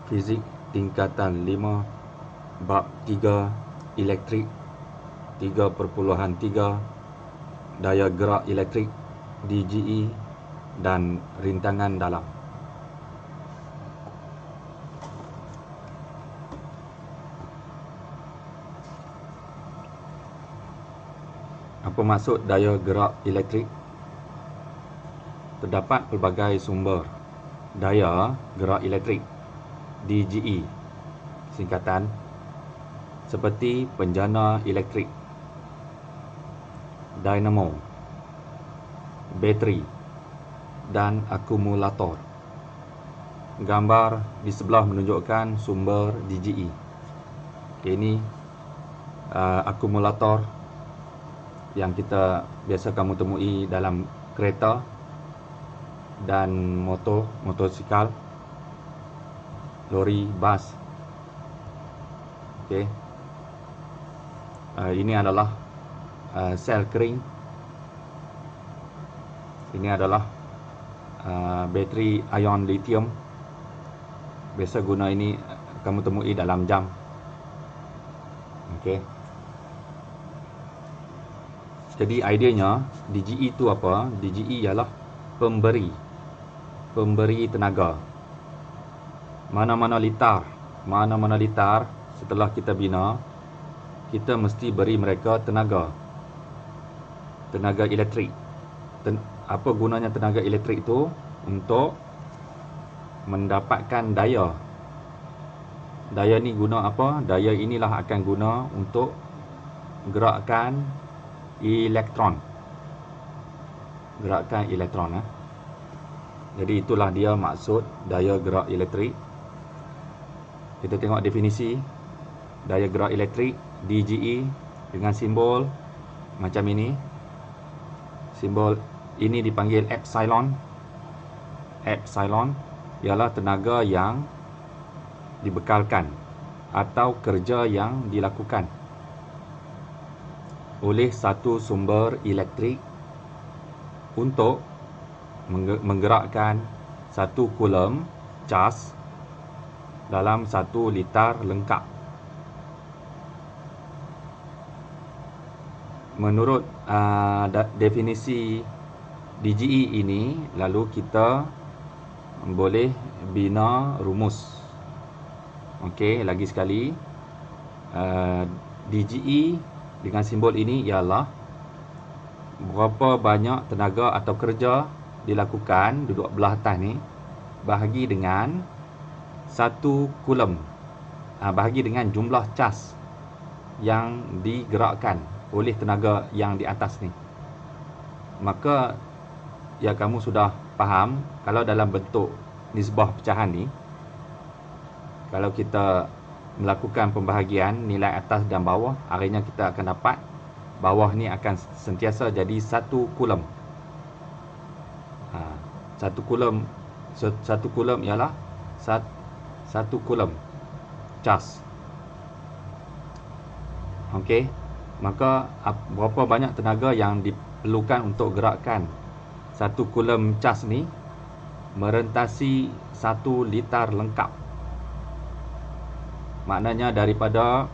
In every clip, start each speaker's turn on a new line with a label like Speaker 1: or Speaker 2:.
Speaker 1: Fizik tingkatan 5 bab 3 elektrik 3.3 daya gerak elektrik DGE dan rintangan dalam. Apa maksud daya gerak elektrik? Terdapat pelbagai sumber daya gerak elektrik DGE singkatan seperti penjana elektrik, dinamo, bateri dan akumulator. Gambar di sebelah menunjukkan sumber DGE. Okay, ini akumulator yang kita biasa kamu temui dalam kereta dan motosikal, lori, bas. Okey. Ini adalah sel kering. Ini adalah bateri ion lithium. Biasa guna ini kamu temui dalam jam. Okey. Jadi idenya DGE itu apa? DGE ialah pemberi tenaga. Mana-mana litar setelah kita bina, kita mesti beri mereka tenaga elektrik. Apa gunanya tenaga elektrik itu? Untuk mendapatkan daya. Daya ni guna apa? Daya inilah akan guna untuk gerakkan elektron. Jadi itulah dia maksud daya gerak elektrik. Kita tengok definisi daya gerak elektrik DGE dengan simbol macam ini. Simbol ini dipanggil epsilon. Epsilon ialah tenaga yang dibekalkan atau kerja yang dilakukan oleh satu sumber elektrik untuk menggerakkan 1 coulomb cas dalam 1 litar lengkap. Menurut definisi DGE ini, lalu kita boleh bina rumus. Okey, lagi sekali, DGE dengan simbol ini ialah berapa banyak tenaga atau kerja dilakukan, duduk belah atas ni, bahagi dengan 1 coulomb, bahagi dengan jumlah cas yang digerakkan oleh tenaga yang di atas ni. Maka ya kamu sudah faham, kalau dalam bentuk nisbah pecahan ni, kalau kita melakukan pembahagian nilai atas dan bawah, akhirnya kita akan dapat bawah ni akan sentiasa jadi 1 coulomb. 1 coulomb ialah 1 coulomb cas. Okey, maka berapa banyak tenaga yang diperlukan untuk gerakkan 1 coulomb cas ni merentasi 1 litar lengkap. Maknanya daripada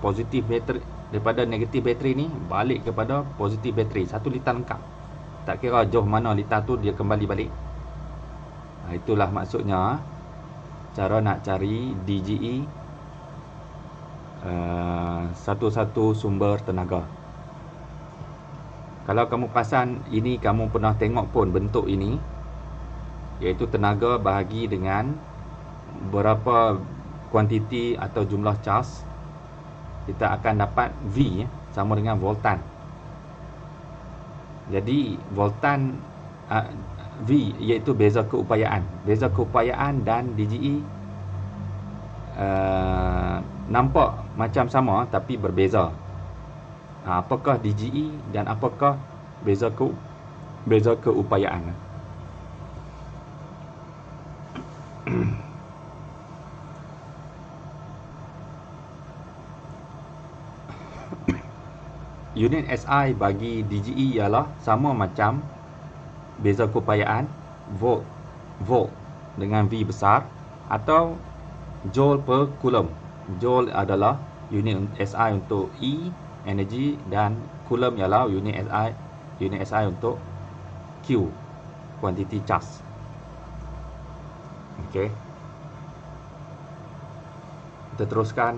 Speaker 1: negatif bateri ni balik kepada positif bateri 1 litar lengkap. Tak kira jauh mana litar tu, dia kembali balik. Itulah maksudnya cara nak cari DGE, satu-satu sumber tenaga. Kalau kamu perasan ini, kamu pernah tengok pun bentuk ini, iaitu tenaga bahagi dengan berapa kuantiti atau jumlah cas, kita akan dapat V sama dengan voltan. Jadi voltan V iaitu beza keupayaan. Beza keupayaan dan DGE nampak macam sama tapi berbeza. Apakah DGE dan apakah beza keupayaan? Unit SI bagi DGE ialah sama macam beza keupayaan volt dengan V besar, atau joule per coulomb. Joule adalah unit SI untuk E, energy, dan coulomb ialah unit SI untuk Q, quantity charge. Okey. Kita teruskan.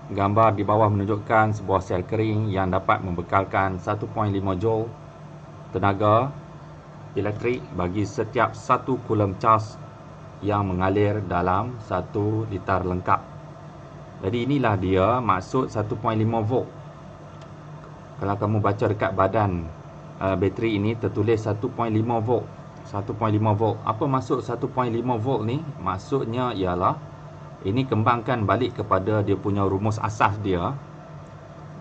Speaker 1: Gambar di bawah menunjukkan sebuah sel kering yang dapat membekalkan 1.5 joule tenaga elektrik bagi setiap 1 coulomb charge yang mengalir dalam 1 liter lengkap. Jadi inilah dia maksud 1.5 volt. Kalau kamu baca dekat badan bateri ini tertulis 1.5 volt. 1.5 volt. Apa maksud 1.5 volt ni? Maksudnya ialah ini kembangkan balik kepada dia punya rumus asas dia.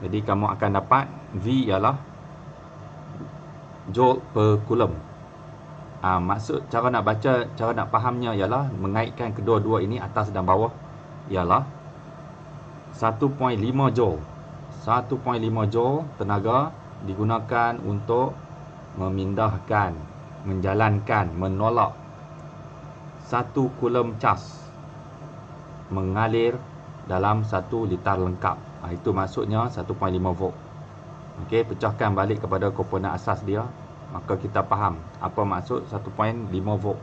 Speaker 1: Jadi kamu akan dapat V ialah joule per coulomb. Maksud cara nak baca, cara nak fahamnya ialah mengaitkan kedua-dua ini atas dan bawah ialah 1.5 joule. 1.5 joule tenaga digunakan untuk memindahkan, menjalankan, menolak 1 coulomb charge mengalir dalam 1 liter lengkap. Itu maksudnya 1.5 volt. Okey, pecahkan balik kepada komponen asas dia, maka kita faham apa maksud 1.5 volt.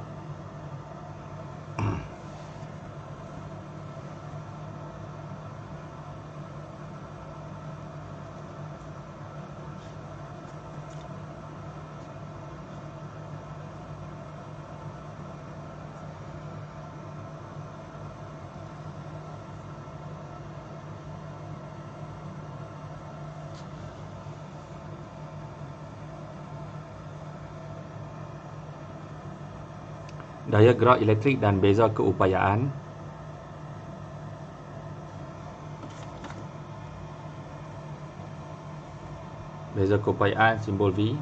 Speaker 1: Daya gerak elektrik dan beza keupayaan. Beza keupayaan simbol V.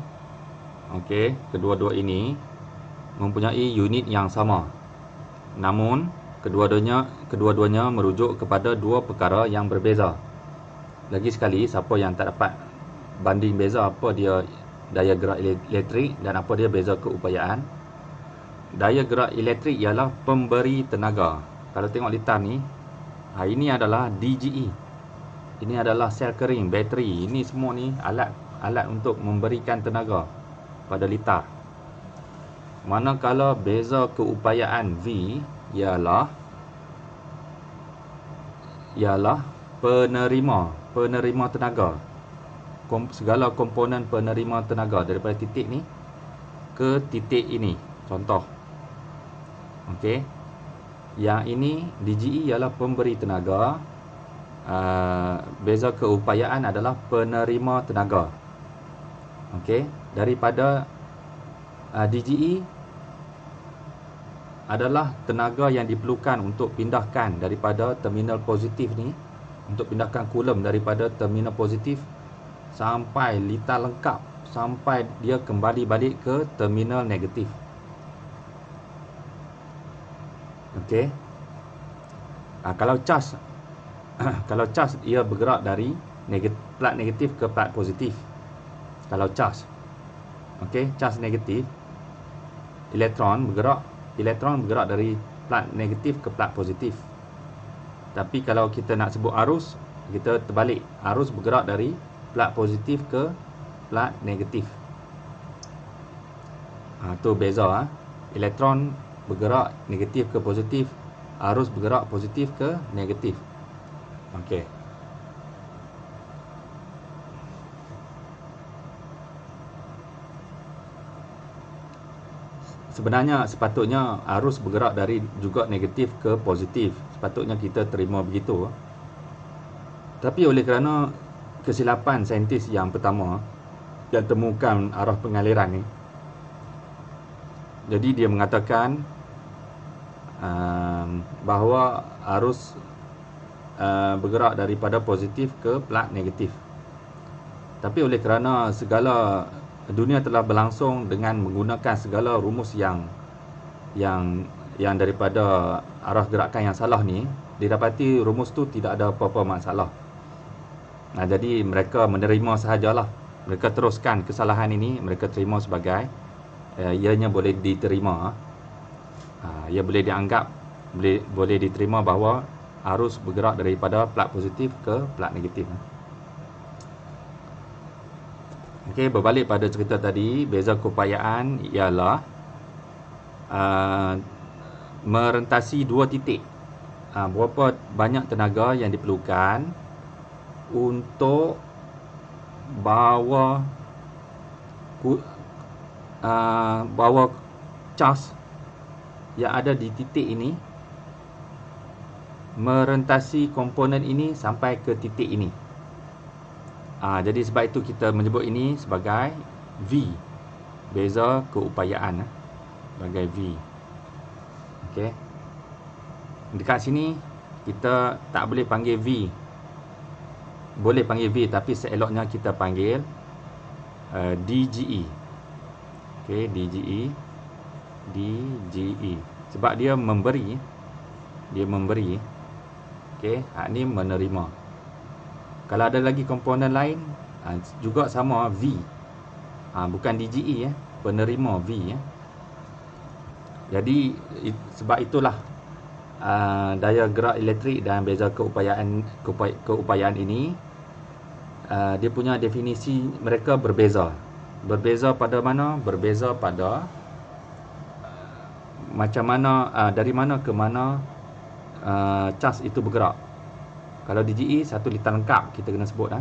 Speaker 1: Okey, kedua-dua ini mempunyai unit yang sama. Namun kedua-duanya merujuk kepada dua perkara yang berbeza. Lagi sekali, siapa yang tak dapat banding beza apa dia daya gerak elektrik dan apa dia beza keupayaan. Daya gerak elektrik ialah pemberi tenaga. Kalau tengok litar ni, ini adalah DGE. Ini adalah sel kering, bateri. Ini semua ni alat untuk memberikan tenaga pada litar. Manakala beza keupayaan V ialah penerima tenaga. Segala komponen penerima tenaga daripada titik ni ke titik ini. Contoh. Okey. Yang ini DGE ialah pemberi tenaga. Beza keupayaan adalah penerima tenaga. Okey. Daripada DGE adalah tenaga yang diperlukan untuk pindahkan daripada terminal positif ni, untuk pindahkan coulomb daripada terminal positif sampai litar lengkap, sampai dia kembali balik ke terminal negatif. Okey. Kalau charge kalau charge ia bergerak dari plat negatif ke plat positif. Kalau charge. Okey, charge negatif, elektron bergerak dari plat negatif ke plat positif. Tapi kalau kita nak sebut arus, kita terbalik. Arus bergerak dari plat positif ke plat negatif. Tu beza. Elektron bergerak negatif ke positif, arus bergerak positif ke negatif. Okey. Sebenarnya sepatutnya arus bergerak dari juga negatif ke positif. Sepatutnya kita terima begitu. Tapi oleh kerana kesilapan saintis yang pertama yang temukan arah pengaliran ni, jadi dia mengatakan bahawa arus bergerak daripada positif ke plat negatif. Tapi oleh kerana segala dunia telah berlangsung dengan menggunakan segala rumus yang daripada arah gerakan yang salah ni, didapati rumus tu tidak ada apa-apa masalah. Jadi mereka menerima sahajalah. Mereka teruskan kesalahan ini, mereka terima sebagai ianya boleh diterima. Ia boleh dianggap boleh diterima bahawa arus bergerak daripada plug positif ke plug negatif. Okey, berbalik pada cerita tadi, beza keupayaan ialah merentasi dua titik. Berapa banyak tenaga yang diperlukan untuk bawa charge yang ada di titik ini merentasi komponen ini sampai ke titik ini. Jadi sebab itu kita menyebut ini sebagai V, beza keupayaan, sebagai V. Okey. Dekat sini kita tak boleh panggil V. Boleh panggil V, tapi seeloknya kita panggil DGE. Okey, DGE. Sebab dia memberi. Okey, hak ni menerima. Kalau ada lagi komponen lain juga sama V. Bukan DGE penerima V Jadi sebab itulah daya gerak elektrik dan beza keupayaan ini dia punya definisi mereka berbeza. Berbeza pada mana? Berbeza pada macam mana, dari mana ke mana charge itu bergerak. Kalau DGE satu liter lengkap kita kena sebut.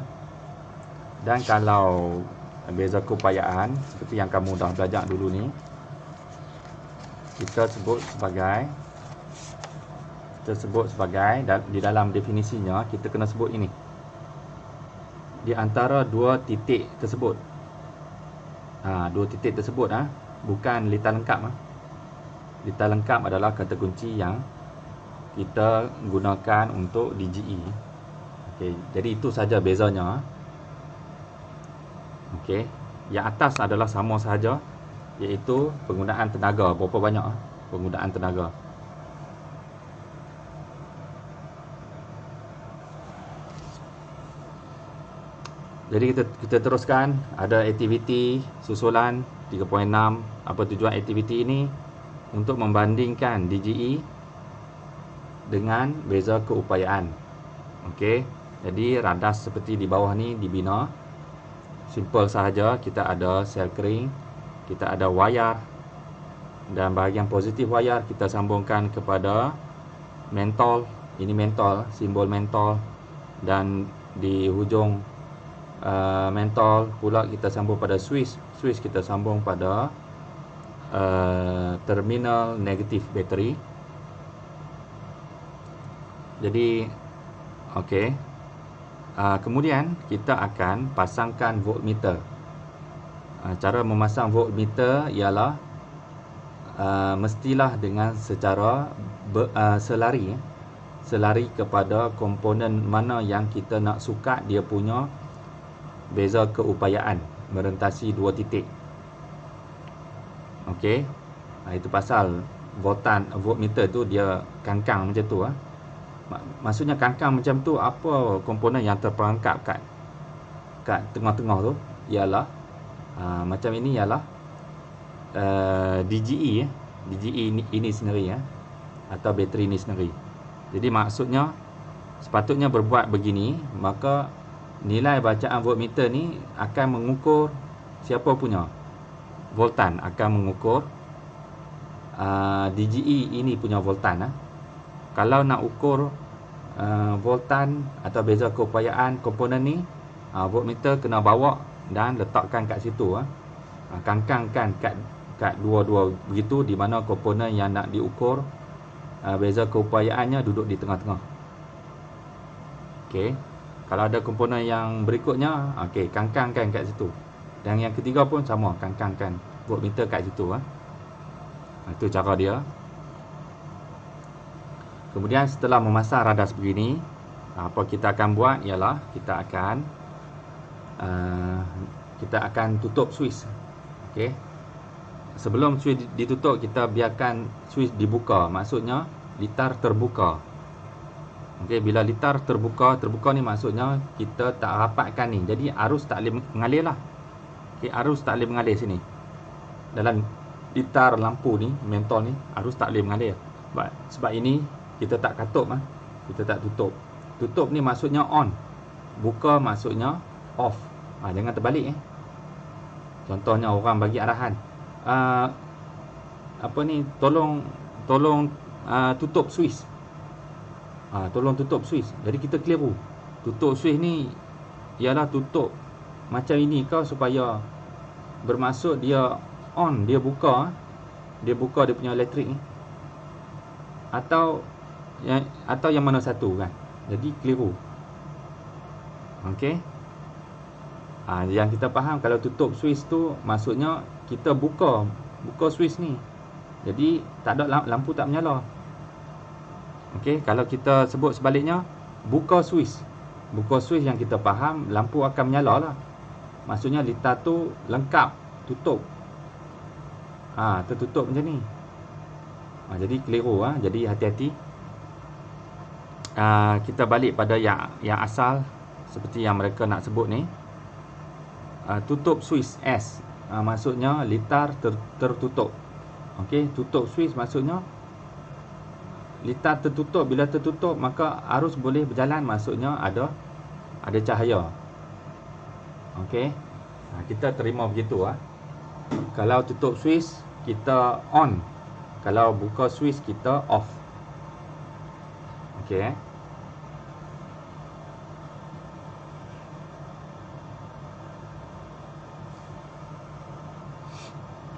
Speaker 1: Dan kalau beza keupayaan seperti yang kamu dah belajar dulu ni, kita sebut sebagai di dalam definisinya kita kena sebut ini. Di antara dua titik tersebut. Dua titik tersebut bukan liter lengkap. Liter lengkap adalah kata kunci yang kita gunakan untuk DGE. Okey, jadi itu saja bezanya. Okey, yang atas adalah sama sahaja, iaitu penggunaan tenaga. Berapa banyak penggunaan tenaga. Jadi kita teruskan. Ada aktiviti susulan 3.6. Apa tujuan aktiviti ini? Untuk membandingkan DGE dengan beza keupayaan. Okey, jadi radas seperti di bawah ni dibina. Simple sahaja, kita ada sel kering, kita ada wayar, dan bahagian positif wayar kita sambungkan kepada mentol. Ini mentol, simbol mentol, dan di hujung mentol pula kita sambung pada switch. Switch kita sambung pada terminal negatif bateri. Jadi okey, kemudian kita akan pasangkan voltmeter. Cara memasang voltmeter ialah mestilah dengan secara selari kepada komponen mana yang kita nak sukat dia punya beza keupayaan merentasi dua titik. Okey, itu pasal voltmeter tu dia kangkang macam tu. Maksudnya kangkang macam tu, apa komponen yang terperangkap kat tengah-tengah tu ialah macam ini ialah DGE ini sendiri atau bateri ini sendiri. Jadi maksudnya sepatutnya berbuat begini, maka nilai bacaan voltmeter ni akan mengukur siapa punya voltan, akan mengukur DGE ini punya voltan. Kalau nak ukur voltan atau beza keupayaan komponen ni, voltmeter kena bawa dan letakkan kat situ. Kangkangkan kat dua-dua begitu, di mana komponen yang nak diukur beza keupayaannya duduk di tengah-tengah. Okey, kalau ada komponen yang berikutnya, okey, kangkangkan kat situ. Dan yang ketiga pun sama, kangkangkan voltmeter kat situ. Itu cara dia. Kemudian setelah memasang radas begini, apa kita akan buat ialah kita akan tutup switch. Okey. Sebelum switch ditutup, kita biarkan switch dibuka. Maksudnya litar terbuka. Okey, bila litar terbuka ni maksudnya kita tak rapatkan ni. Jadi arus tak boleh mengalir lah. Okey, arus tak boleh mengalir sini. Dalam litar lampu ni, mentol ni, arus tak boleh mengalir. Sebab ini kita tak katup kita tak tutup. Tutup ni maksudnya on, buka maksudnya off. Jangan terbalik Contohnya orang bagi arahan, tolong tutup switch. Tolong tutup switch. Jadi kita keliru. Tutup switch ni ialah tutup macam ini supaya bermaksud dia on, dia buka dia punya elektrik ni. Atau yang mana satu kan. Jadi keliru. Okey. Yang kita faham kalau tutup switch tu maksudnya kita buka switch ni. Jadi tak ada lampu tak menyala. Okey, kalau kita sebut sebaliknya, buka switch. Buka switch yang kita faham lampu akan menyala lah. Maksudnya litar tu lengkap tutup. Tertutup macam ni. Jadi keliru jadi hati-hati. Kita balik pada yang asal seperti yang mereka nak sebut ni. Tutup switch S maksudnya litar tertutup. Okey, tutup switch maksudnya litar tertutup. Bila tertutup maka arus boleh berjalan, maksudnya ada cahaya. Okey. Kita terima begitu Kalau tutup switch kita on, kalau buka switch kita off. Okey.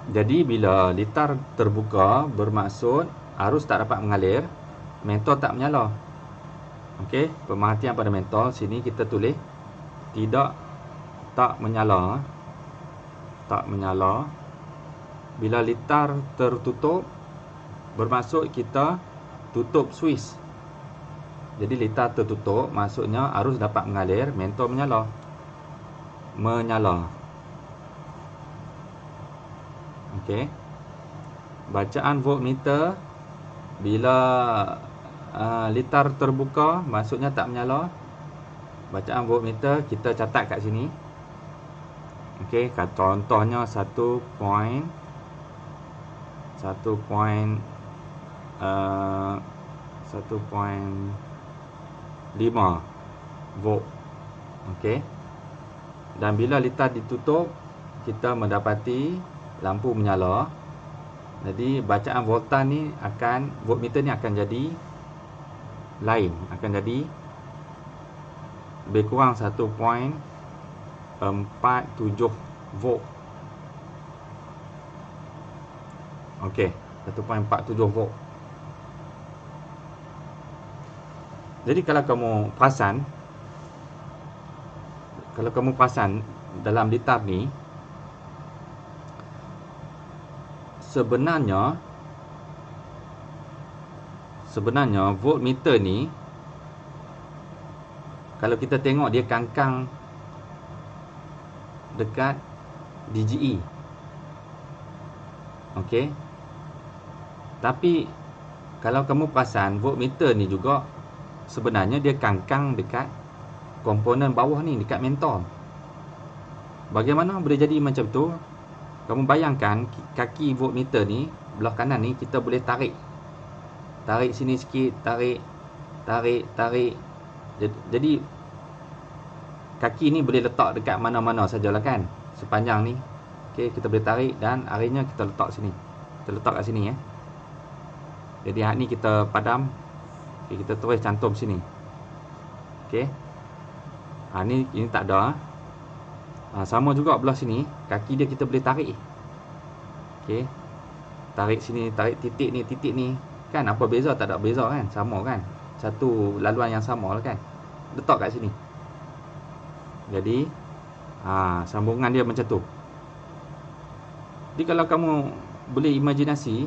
Speaker 1: Jadi bila litar terbuka bermaksud arus tak dapat mengalir, mentol tak menyala. Okey, pemerhatian pada mentol sini kita tulis tak menyala. Tak menyala. Bila litar tertutup bermaksud kita tutup switch. Jadi litar tertutup maksudnya arus dapat mengalir, mentol menyala. Okey. Bacaan voltmeter bila litar terbuka maksudnya tak menyala. Bacaan voltmeter kita catat kat sini. Okey, contohnya 1.5 volt. Okey. Dan bila litar ditutup kita mendapati lampu menyala. Jadi bacaan voltmeter ni akan jadi lain, akan jadi lebih kurang 1.47 volt. Okey, 1.47 volt. Jadi kalau kamu perasan dalam litar ni, sebenarnya voltmeter ni kalau kita tengok dia kangkang dekat DGE. Okey. Tapi kalau kamu perasan voltmeter ni juga sebenarnya dia kangkang dekat komponen bawah ni, dekat mentol. Bagaimana boleh jadi macam tu? Kamu bayangkan kaki voltmeter ni, belah kanan ni kita boleh tarik sini sikit, tarik. Jadi kaki ni boleh letak dekat mana-mana sajalah kan, sepanjang ni. Okey, kita boleh tarik dan akhirnya kita letak sini. Kita letak kat sini Jadi hak ni kita padam. Okey, kita terus cantum sini. Okey. Ini tak ada. Sama juga belah sini, kaki dia kita boleh tarik. Okey. Tarik sini, tarik titik ni. Kan apa beza? Tak ada beza kan? Sama kan? Satu laluan yang sama lah kan? Letak kat sini. Jadi sambungan dia macam tu. Jadi kalau kamu boleh imajinasi,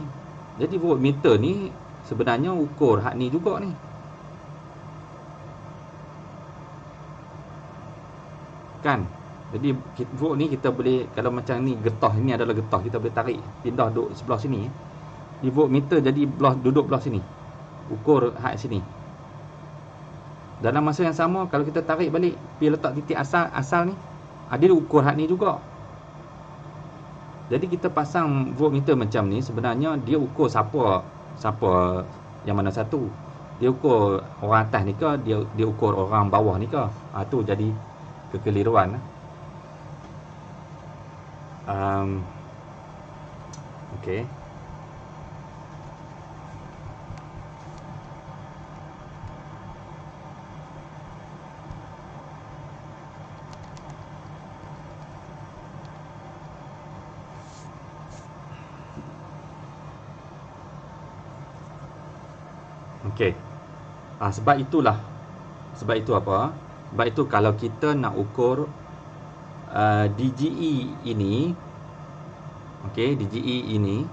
Speaker 1: jadi voltmeter ni sebenarnya ukur hak ni juga ni. Kan? Jadi volt ni kita boleh, kalau macam ni getah, ini adalah getah, kita boleh tarik pindah duduk sebelah sini. Di voltmeter jadi duduk belah sini, ukur hak sini. Dalam masa yang sama kalau kita tarik balik pergi letak titik asal ni, dia ukur hak ni juga. Jadi kita pasang voltmeter macam ni sebenarnya dia ukur siapa siapa yang mana satu. Dia ukur orang atas ni ke, dia ukur orang bawah ni ke. Tu jadi kekeliruan. Okey. Okey. Sebab itulah. Sebab itu apa? Sebab itu kalau kita nak ukur DGE ini, okey, DGE ini,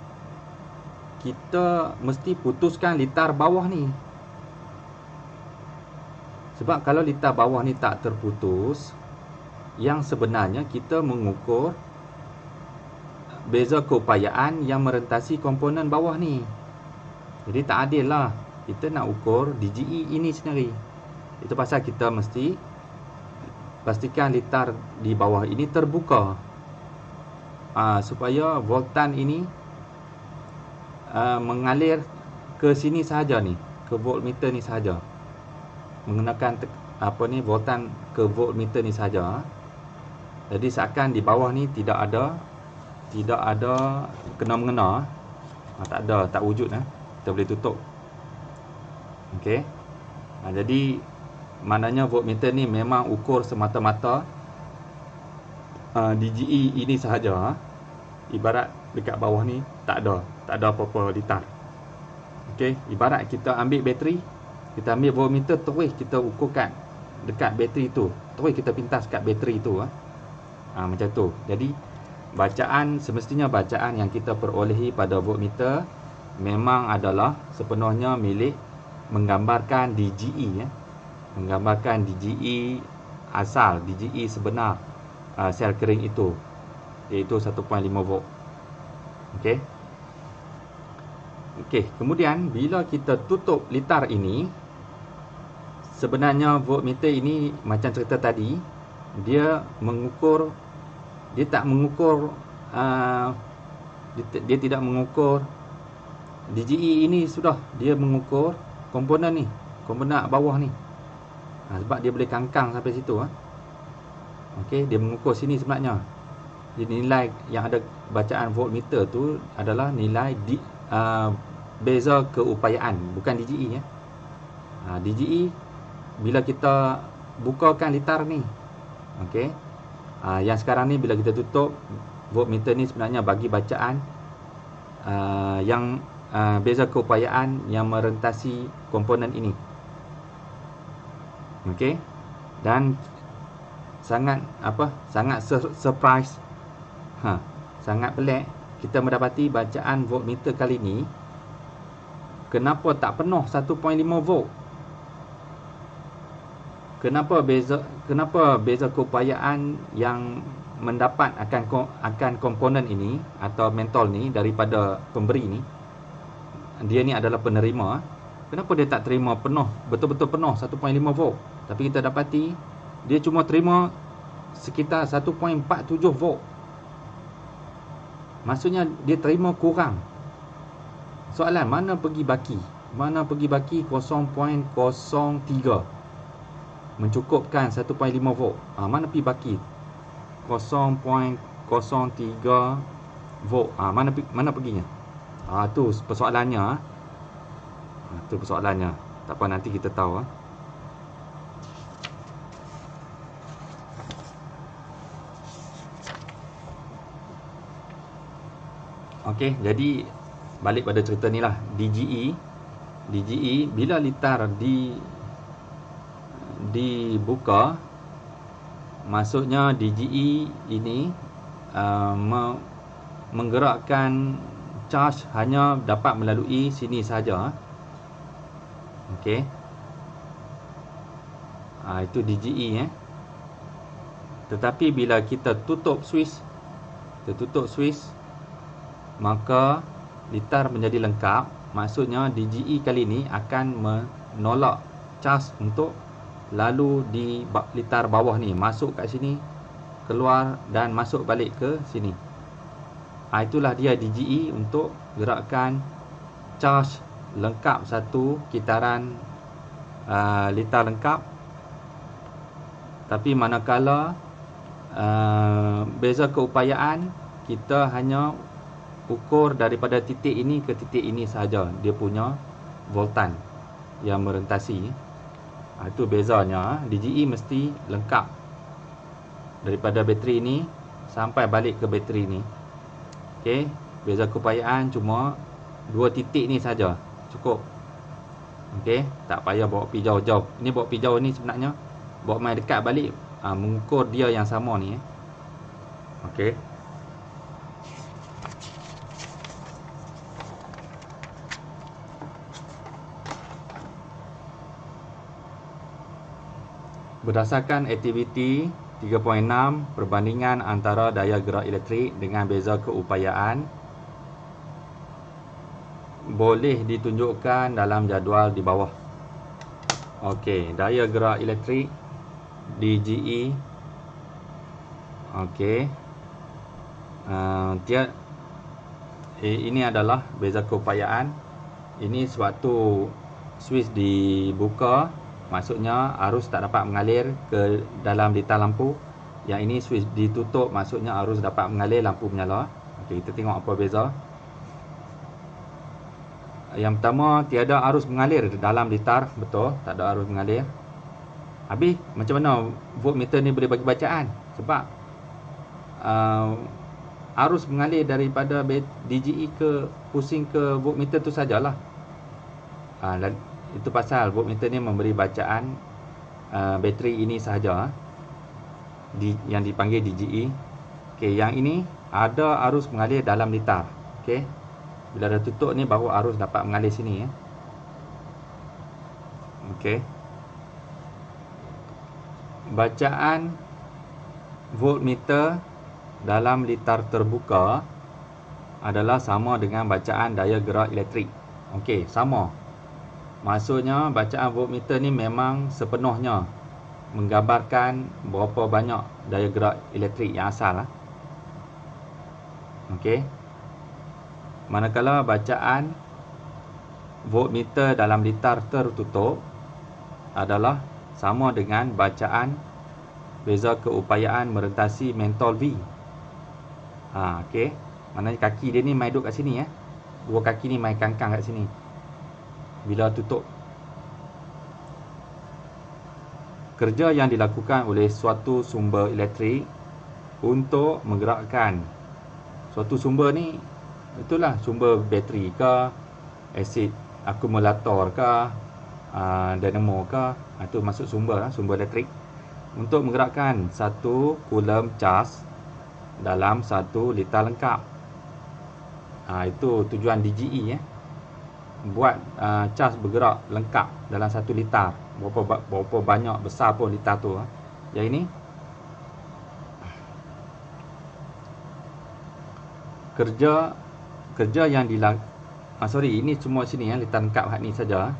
Speaker 1: kita mesti putuskan litar bawah ni. Sebab kalau litar bawah ni tak terputus, yang sebenarnya kita mengukur beza keupayaan yang merentasi komponen bawah ni. Jadi tak adil lah. Kita nak ukur DGE ini sendiri. Itu pasal kita mesti pastikan litar di bawah ini terbuka, supaya voltan ini mengalir ke sini sahaja ni, ke voltmeter ni sahaja, menggunakan voltan ke voltmeter ni sahaja. Jadi seakan di bawah ni tidak ada kena-mengena, tak ada, tak wujud. Kita boleh tutup. Okey. Jadi maknanya voltmeter ni memang ukur semata-mata DGE ini sahaja. Ibarat dekat bawah ni tak ada apa-apa litar. Okey, ibarat kita ambil bateri, kita ambil voltmeter, terus kita ukurkan dekat bateri tu, terus kita pintas kat bateri tu. Macam tu. Jadi semestinya bacaan yang kita perolehi pada voltmeter memang adalah sepenuhnya milik menggambarkan DGE, menggambarkan DGE asal, DGE sebenar sel kering itu, iaitu 1.5 volt. Okey. Kemudian bila kita tutup litar ini, sebenarnya voltmeter ini macam cerita tadi, dia tidak mengukur DGE ini sudah, dia mengukur komponen ni, komponen bawah ni. Sebab dia boleh kangkang sampai situ. Okey, dia mengukur sini sebenarnya. Jadi nilai yang ada bacaan voltmeter tu adalah nilai beza keupayaan, bukan DGE. DGE bila kita bukakan litar ni. Okey. Yang sekarang ni bila kita tutup, voltmeter ni sebenarnya bagi bacaan yang beza keupayaan yang merentasi komponen ini. Okey. Dan sangat surprise, sangat pelik kita mendapati bacaan voltmeter kali ni kenapa tak penuh 1.5 volt. Kenapa beza keupayaan yang mendapat akan komponen ini atau mentol ni daripada pemberi ni, dia ni adalah penerima, kenapa dia tak terima penuh, betul-betul penuh 1.5 volt, tapi kita dapati dia cuma terima sekitar 1.47 volt. Maksudnya dia terima kurang. Soalan, mana pergi baki? Mana pergi baki 0.03 mencukupkan 1.5 volt? Mana pergi baki 0.03 volt? Mana perginya? Tu persoalannya. Tu persoalannya. Tak apa, nanti kita tahu. Okey, jadi balik pada cerita ni lah. DGE bila litar dibuka, maksudnya DGE ini menggerakkan charge hanya dapat melalui sini saja. Okey. Itu DGE. Tetapi bila kita tutup switch, maka litar menjadi lengkap. Maksudnya DGE kali ini akan menolak charge untuk lalu di litar bawah ni, masuk kat sini, keluar dan masuk balik ke sini. Itulah dia DGE untuk gerakkan charge lengkap satu kitaran litar lengkap. Tapi manakala beza keupayaan, kita hanya ukur daripada titik ini ke titik ini sahaja dia punya voltan yang merentasi. Itu bezanya. DGE mesti lengkap daripada bateri ini sampai balik ke bateri ini. Okey, beza keupayaan cuma 2 titik ni saja cukup. Okey, tak payah bawa pergi jauh-jauh. Ini bawa pergi jauh ni sebenarnya bawa mai dekat balik, mengukur dia yang sama ni. Okey. Berdasarkan aktiviti 3.6, perbandingan antara daya gerak elektrik dengan beza keupayaan boleh ditunjukkan dalam jadual di bawah. Okey, daya gerak elektrik DGE. Okey. Ini adalah beza keupayaan. Ini sewaktu switch dibuka, maksudnya arus tak dapat mengalir ke dalam litar lampu. Yang ini switch ditutup, maksudnya arus dapat mengalir, lampu menyala. Okey, kita tengok apa beza. Yang pertama, tiada arus mengalir dalam litar. Betul, tak ada arus mengalir. Habis, macam mana voltmeter ni boleh bagi bacaan? Sebab arus mengalir daripada DGE ke pusing ke voltmeter tu sajalah. Itu pasal voltmeter ni memberi bacaan bateri ini sahaja, yang dipanggil DGE. Okey, yang ini ada arus mengalir dalam litar. Okey. Bila dah tutup ni baru arus dapat mengalir sini ya. Okey. Bacaan voltmeter dalam litar terbuka adalah sama dengan bacaan daya gerak elektrik. Okey, sama. Maksudnya bacaan voltmeter ni memang sepenuhnya menggambarkan berapa banyak daya gerak elektrik yang asal lah. Okey. Manakala bacaan voltmeter dalam litar tertutup adalah sama dengan bacaan beza keupayaan merentasi mentol V. Okey. Maknanya kaki dia ni mai duduk kat sini ya. Dua kaki ni mai kangkang kat sini bila tutup. Kerja yang dilakukan oleh suatu sumber elektrik untuk menggerakkan suatu sumber ni, itulah sumber bateri ke, asid akumulator ke, dynamo ke, itu masuk sumber elektrik, untuk menggerakkan 1 coulomb charge dalam 1 litar lengkap. Itu tujuan DGE ya. Buat charge bergerak lengkap dalam 1 litar. Berapa banyak besar pun litar tu. Yang ini kerja yang dilakukan, ini semua sini ya, litar lengkap hak ni saja.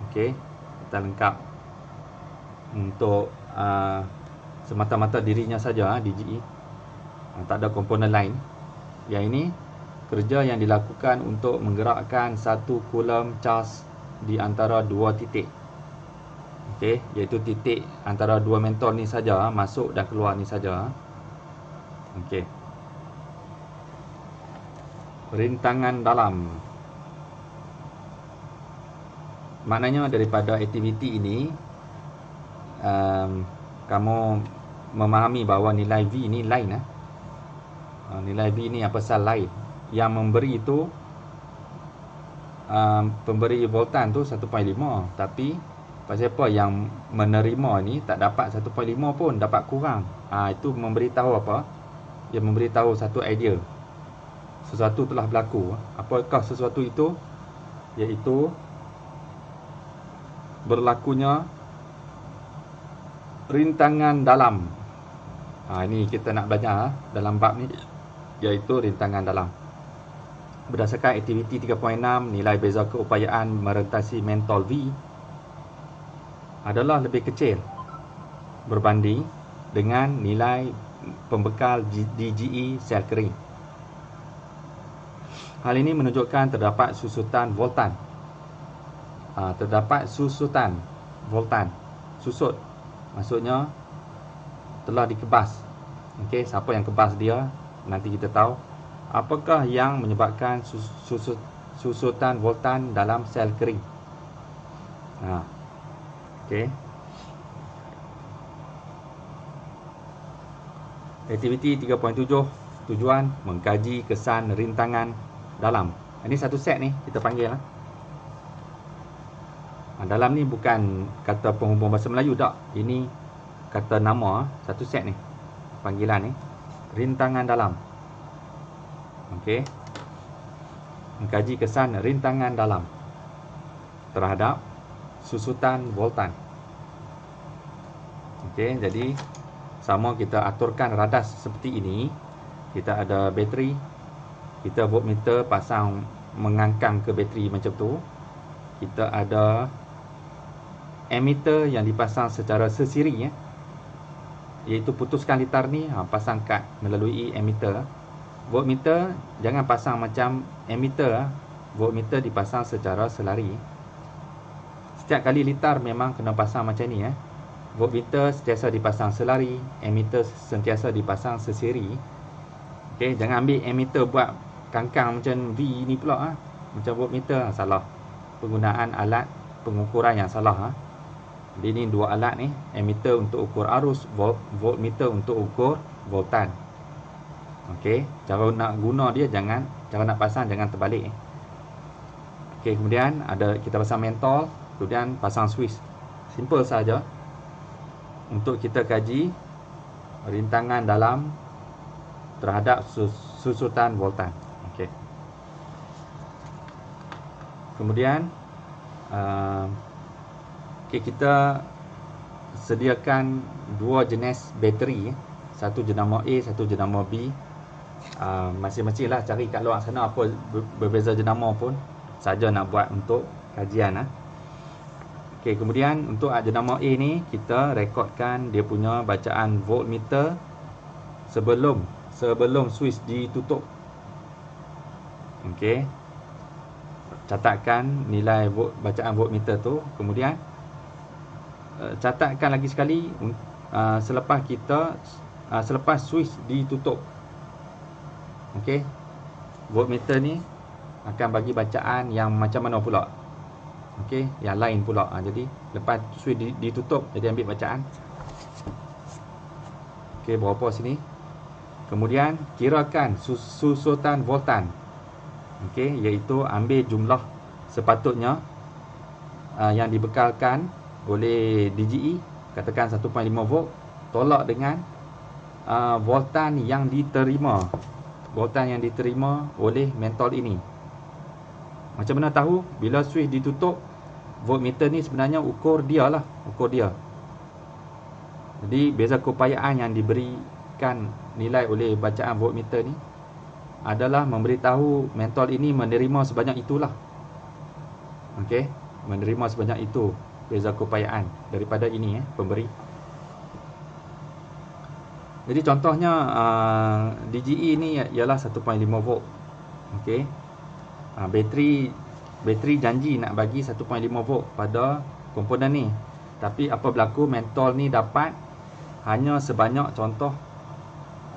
Speaker 1: Okey, litar lengkap untuk semata-mata dirinya saja DGE. Tak ada komponen lain. Yang ini kerja yang dilakukan untuk menggerakkan 1 coulomb charge di antara 2 titik. Okey, iaitu titik antara 2 mentol ni saja, masuk dan keluar ni saja. Okey. Rintangan dalam. Maknanya daripada aktiviti ini kamu memahami bahawa nilai V ni lain. Nilai V ni apa pasal lain. Yang memberi itu pemberi voltan tu 1.5, tapi pasal apa yang menerima ni tak dapat 1.5 pun, dapat kurang. Itu memberitahu apa? Dia memberitahu satu idea. Sesuatu telah berlaku. Apakah sesuatu itu? Iaitu berlakunya rintangan dalam. Ini kita nak belajar dalam bab ni, iaitu rintangan dalam. Berdasarkan aktiviti 3.6, nilai beza keupayaan merentasi mentol V adalah lebih kecil berbanding dengan nilai pembekal DGE sel kering. Hal ini menunjukkan terdapat susutan voltan. Terdapat susutan voltan. Susut maksudnya telah dikebas. Okey, siapa yang kebas dia nanti kita tahu. Apakah yang menyebabkan susutan voltan dalam sel kering? Okey. Aktiviti 3.7, tujuan mengkaji kesan rintangan dalam. Ini satu set ni kita panggil lah. Dalam ni bukan kata penghubung bahasa Melayu tak. Ini kata nama, satu set ni. Panggilan ni. Rintangan dalam. Okey. Mengkaji kesan rintangan dalam terhadap susutan voltan. Okey, jadi sama kita aturkan radas seperti ini. Kita ada bateri. Kita voltmeter pasang mengangkang ke bateri macam tu. Kita ada ammeter yang dipasang secara sesiri ya. Iaitu putuskan litar ni, pasang kad melalui ammeter. Voltmeter jangan pasang macam ammeter. Voltmeter dipasang secara selari. Setiap kali litar memang kena pasang macam ni ya. Voltmeter sentiasa dipasang selari, ammeter sentiasa dipasang sesiri. Okey, jangan ambil ammeter buat kangkang macam V ni pula macam voltmeter, salah. Penggunaan alat pengukuran yang salah Jadi ni dua alat ni, ammeter untuk ukur arus, voltmeter untuk ukur voltan. Okey, cara nak guna dia cara nak pasang jangan terbalik. Okey, kemudian kita pasang mentol, kemudian pasang switch. Simple saja untuk kita kaji rintangan dalam terhadap susutan voltan. Okey. Kemudian kita sediakan dua jenis bateri, satu jenama A, satu jenama B. Masing-masing lah cari kat luar sana apa berbeza jenama pun saja nak buat untuk kajian. Okey, kemudian untuk jenama A ni kita rekodkan dia punya bacaan voltmeter sebelum switch ditutup. Okey, catatkan nilai bacaan voltmeter tu. Kemudian catatkan lagi sekali selepas switch ditutup. Okey, voltmeter ni akan bagi bacaan yang macam mana pula? Okey, yang lain pula. Jadi lepas switch ditutup, jadi ambil bacaan. Okey, berapa sini? Kemudian kirakan susutan voltan. Okey, iaitu ambil jumlah sepatutnya yang dibekalkan oleh DGE, katakan 1.5 volt, tolak dengan voltan yang diterima. Voltan yang diterima oleh mentol ini. Macam mana tahu? Bila switch ditutup, voltmeter ni sebenarnya ukur dia. Jadi beza keupayaan yang diberikan nilai oleh bacaan voltmeter ni adalah memberitahu mentol ini menerima sebanyak itulah. Okey, menerima sebanyak itu beza keupayaan daripada ini pemberi. Jadi contohnya DGE ni ialah 1.5 volt. Okey. Bateri janji nak bagi 1.5 volt pada komponen ni. Tapi apa berlaku, mentol ni dapat hanya sebanyak contoh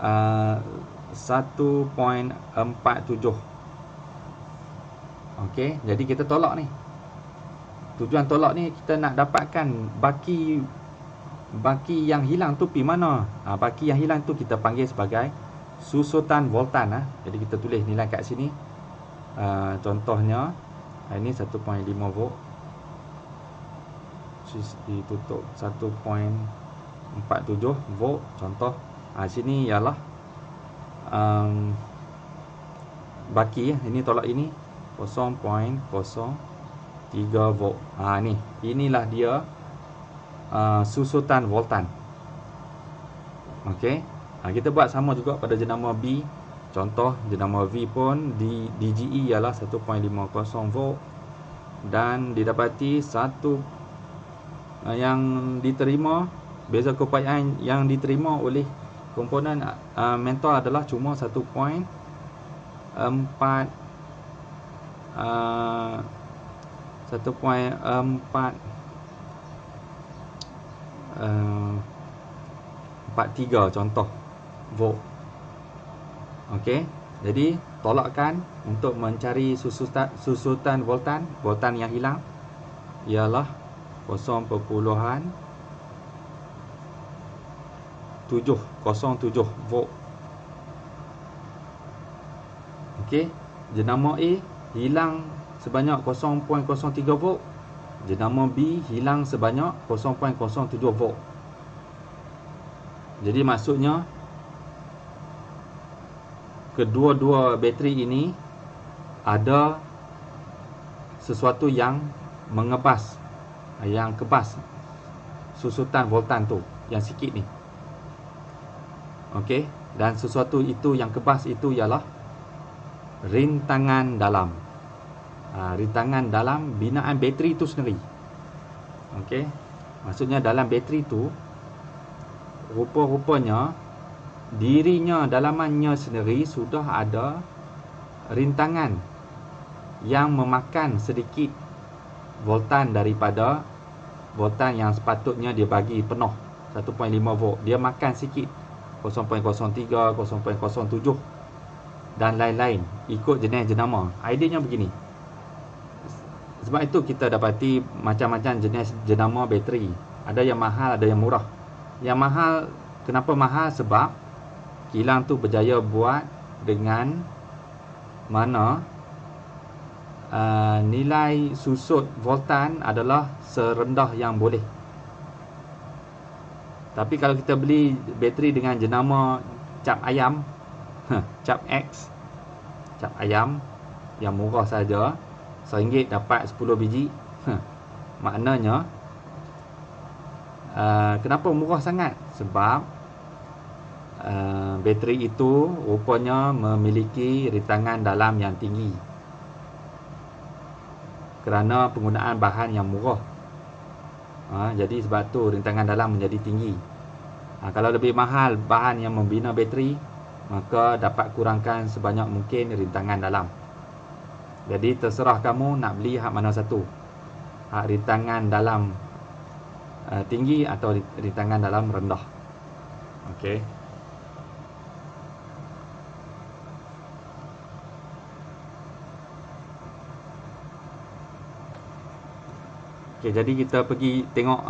Speaker 1: 1.47. Okey, jadi kita tolak ni. Tujuan tolak ni kita nak dapatkan baki yang hilang tu pergi mana? Baki yang hilang tu kita panggil sebagai susutan voltan. Jadi kita tulis nilai kat sini. Contohnya ini 1.5 volt. Switch ditutup 1.47 volt. Contoh sini ialah baki ini tolak ini 0.03 volt. Ni inilah dia susutan voltan. Okey, kita buat sama juga pada jenama B. Contoh jenama V pun di DGE ialah 1.50 volt dan didapati yang diterima, beza keupayaan yang diterima oleh komponen mentol adalah cuma 1.4 1.4 43 contoh volt. Okey, jadi tolakkan untuk mencari susutan voltan yang hilang ialah 0.707 volt. Okey, jenama A hilang sebanyak 0.03 volt, jenama B hilang sebanyak 0.07 volt. Jadi maksudnya kedua-dua bateri ini ada sesuatu yang mengebas, yang kebas susutan voltan tu, yang sikit ni. Okey, dan sesuatu itu yang kebas itu ialah rintangan dalam. Rintangan dalam binaan bateri itu sendiri. Okey, maksudnya dalam bateri tu rupa-rupanya dirinya, dalamannya sendiri sudah ada rintangan yang memakan sedikit voltan daripada voltan yang sepatutnya dia bagi penuh 1.5 volt. Dia makan sikit 0.03, 0.07 dan lain-lain ikut jenis jenama. Ideanya begini. Sebab itu kita dapati macam-macam jenis jenama bateri. Ada yang mahal, ada yang murah. Yang mahal, kenapa mahal? Sebab kilang tu berjaya buat dengan mana nilai susut voltan adalah serendah yang boleh. Tapi kalau kita beli bateri dengan jenama cap ayam, cap X, cap ayam yang murah saja, RM1 dapat 10 biji, maknanya kenapa murah sangat? Sebab bateri itu rupanya memiliki rintangan dalam yang tinggi kerana penggunaan bahan yang murah. Jadi sebab tu rintangan dalam menjadi tinggi. Kalau lebih mahal bahan yang membina bateri, maka dapat kurangkan sebanyak mungkin rintangan dalam. Jadi terserah kamu nak beli hak mana satu, hak rintangan dalam tinggi atau rintangan dalam rendah. Okey. Okey, jadi kita pergi tengok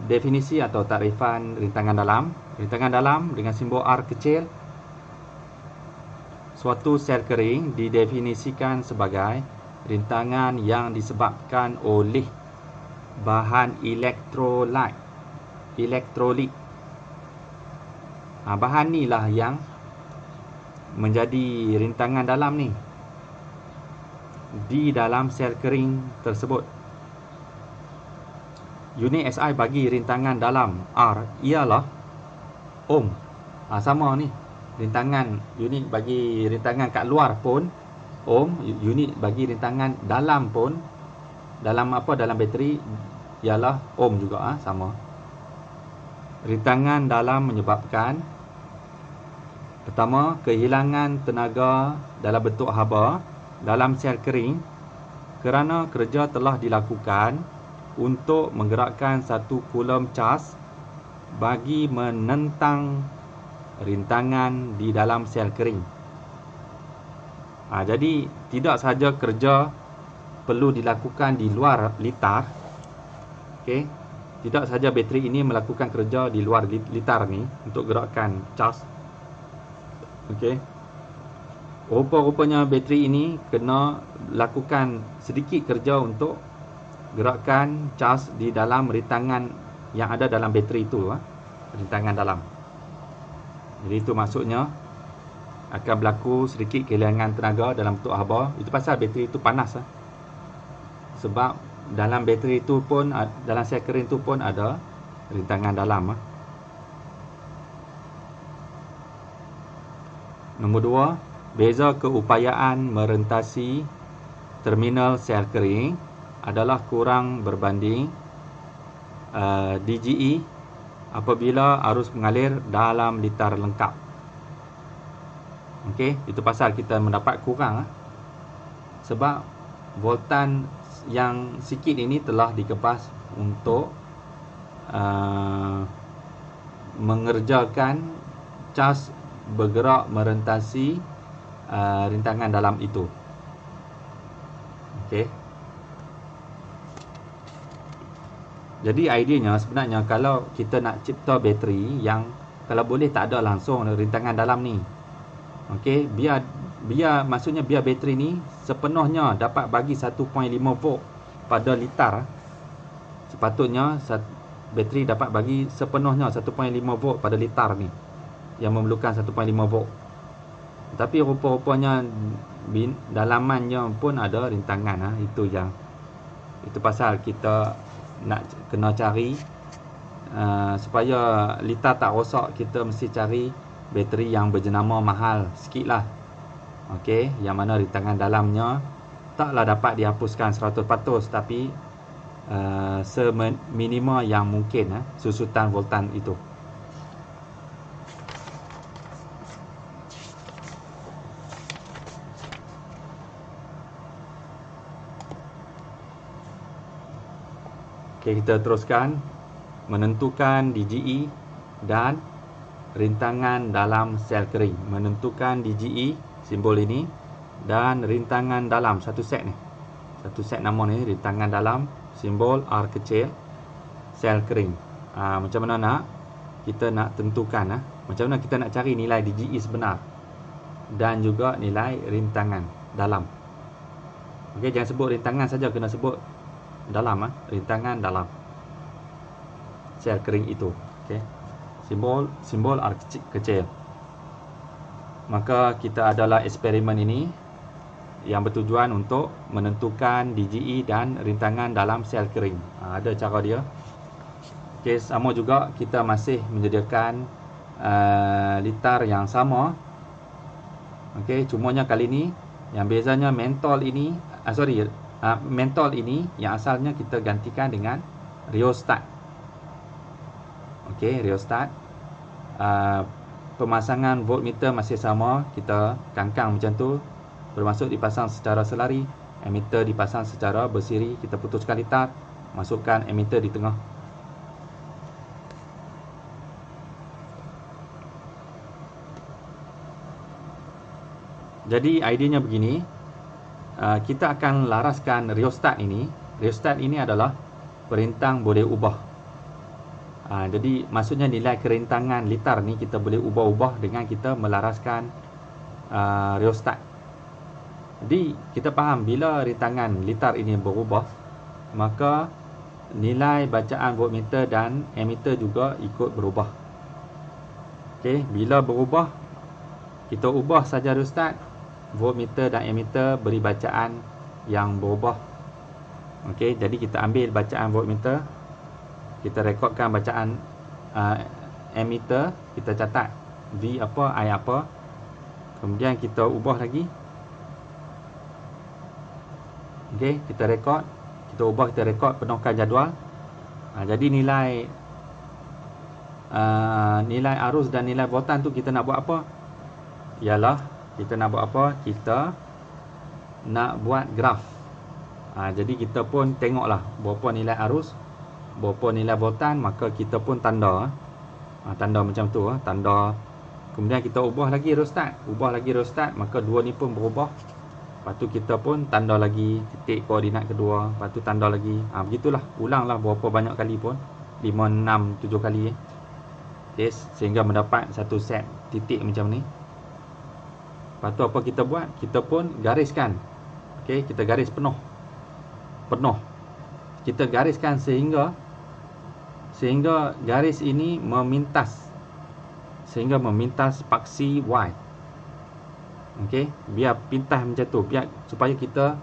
Speaker 1: definisi atau takrifan rintangan dalam. Rintangan dalam dengan simbol R kecil. Suatu sel kering didefinisikan sebagai rintangan yang disebabkan oleh bahan elektrolit. Bahan ni lah yang menjadi rintangan dalam ni di dalam sel kering tersebut. Unit SI bagi rintangan dalam R ialah ohm. Sama ni, rintangan unit bagi rintangan kat luar pun ohm, unit bagi rintangan dalam pun dalam bateri ialah ohm juga, sama. Rintangan dalam menyebabkan pertama, kehilangan tenaga dalam bentuk haba dalam sel kering kerana kerja telah dilakukan untuk menggerakkan satu coulomb cas bagi menentang rintangan di dalam sel kering. Jadi tidak sahaja kerja perlu dilakukan di luar litar. Okey, tidak sahaja bateri ini melakukan kerja di luar litar ni untuk gerakkan cas. Okey, rupa-rupanya bateri ini kena lakukan sedikit kerja untuk gerakkan cas di dalam rintangan yang ada dalam bateri itu, rintangan dalam. Jadi itu maksudnya akan berlaku sedikit kehilangan tenaga dalam bentuk haba. Itu pasal bateri itu panas. Sebab dalam bateri itu pun, dalam sel kering itu pun ada rintangan dalam. Nombor 2, beza keupayaan merentasi terminal sel kering adalah kurang berbanding DGE apabila arus mengalir dalam litar lengkap. Okey, itu pasal kita mendapat kurang. Sebab voltan yang sikit ini telah dikepas untuk mengerjakan cas bergerak merentasi rintangan dalam itu. Okey. Jadi ideanya sebenarnya kalau kita nak cipta bateri yang kalau boleh tak ada langsung rintangan dalam ni. Okey, biar maksudnya biar bateri ni sepenuhnya dapat bagi 1.5 volt pada litar. Sepatutnya bateri dapat bagi sepenuhnya 1.5 volt pada litar ni yang memerlukan 1.5 volt. Tapi rupa-rupanya dalamannya pun ada rintangan. Itu pasal kita nak kena cari supaya litar tak rosak, kita mesti cari bateri yang berjenama mahal sikit lah. Okey, yang mana rintangan dalamnya taklah dapat dihapuskan 100%, tapi seminima yang mungkin susutan voltan itu. Okey, kita teruskan menentukan DGE dan rintangan dalam sel kering. Menentukan DGE, simbol ini, dan rintangan dalam, satu set nama ni, rintangan dalam, simbol R kecil, sel kering. Macam mana kita nak tentukan, macam mana kita nak cari nilai DGE sebenar dan juga nilai rintangan dalam. Okey, jangan sebut rintangan saja, kena sebut dalam, rintangan dalam sel kering itu. Okey, simbol R kecil. Maka kita adalah eksperimen ini yang bertujuan untuk menentukan DGE dan rintangan dalam sel kering. Ada cara dia. Okey, sama juga kita masih menyediakan litar yang sama. Okey, cumanya kali ini yang bezanya mentol ini yang asalnya kita gantikan dengan rheostat. Okey, rheostat. Pemasangan voltmeter masih sama, kita kangkang macam tu, bermaksud dipasang secara selari, emitter dipasang secara bersiri, kita putuskan litar, masukkan emitter di tengah. Jadi idenya begini, kita akan laraskan rheostat ini. Rheostat ini adalah perintang boleh ubah. Jadi maksudnya nilai kerintangan litar ni kita boleh ubah-ubah dengan kita melaraskan rheostat. Jadi kita faham bila rintangan litar ini berubah, maka nilai bacaan voltmeter dan emitter juga ikut berubah. Okey, bila berubah, kita ubah saja rheostat, voltmeter dan emitter beri bacaan yang berubah. Okey, jadi kita ambil bacaan voltmeter, kita rekodkan bacaan emitter, kita catat V apa, I apa, kemudian kita ubah lagi. Okey, kita rekod, kita ubah, kita rekod, penuhkan jadual. Jadi nilai arus dan nilai voltan tu kita nak buat apa? Ialah kita nak buat apa? Kita nak buat graf. Jadi kita pun tengoklah berapa nilai arus, berapa nilai voltan, maka kita pun tanda. Tanda macam tu, tanda. Kemudian kita ubah lagi rheostat, maka dua ni pun berubah. Lepas tu kita pun tanda lagi titik koordinat kedua, lepas tu tanda lagi. Begitulah, ulanglah berapa banyak kali pun, 5, 6, 7 kali. Okay, sehingga mendapat satu set titik macam ni. Lepas tu apa kita buat? Kita pun gariskan. Okey, kita garis penuh. Kita gariskan sehingga garis ini memintas. Sehingga memintas paksi Y. Okey, biar pintas macam tu, biar supaya kita,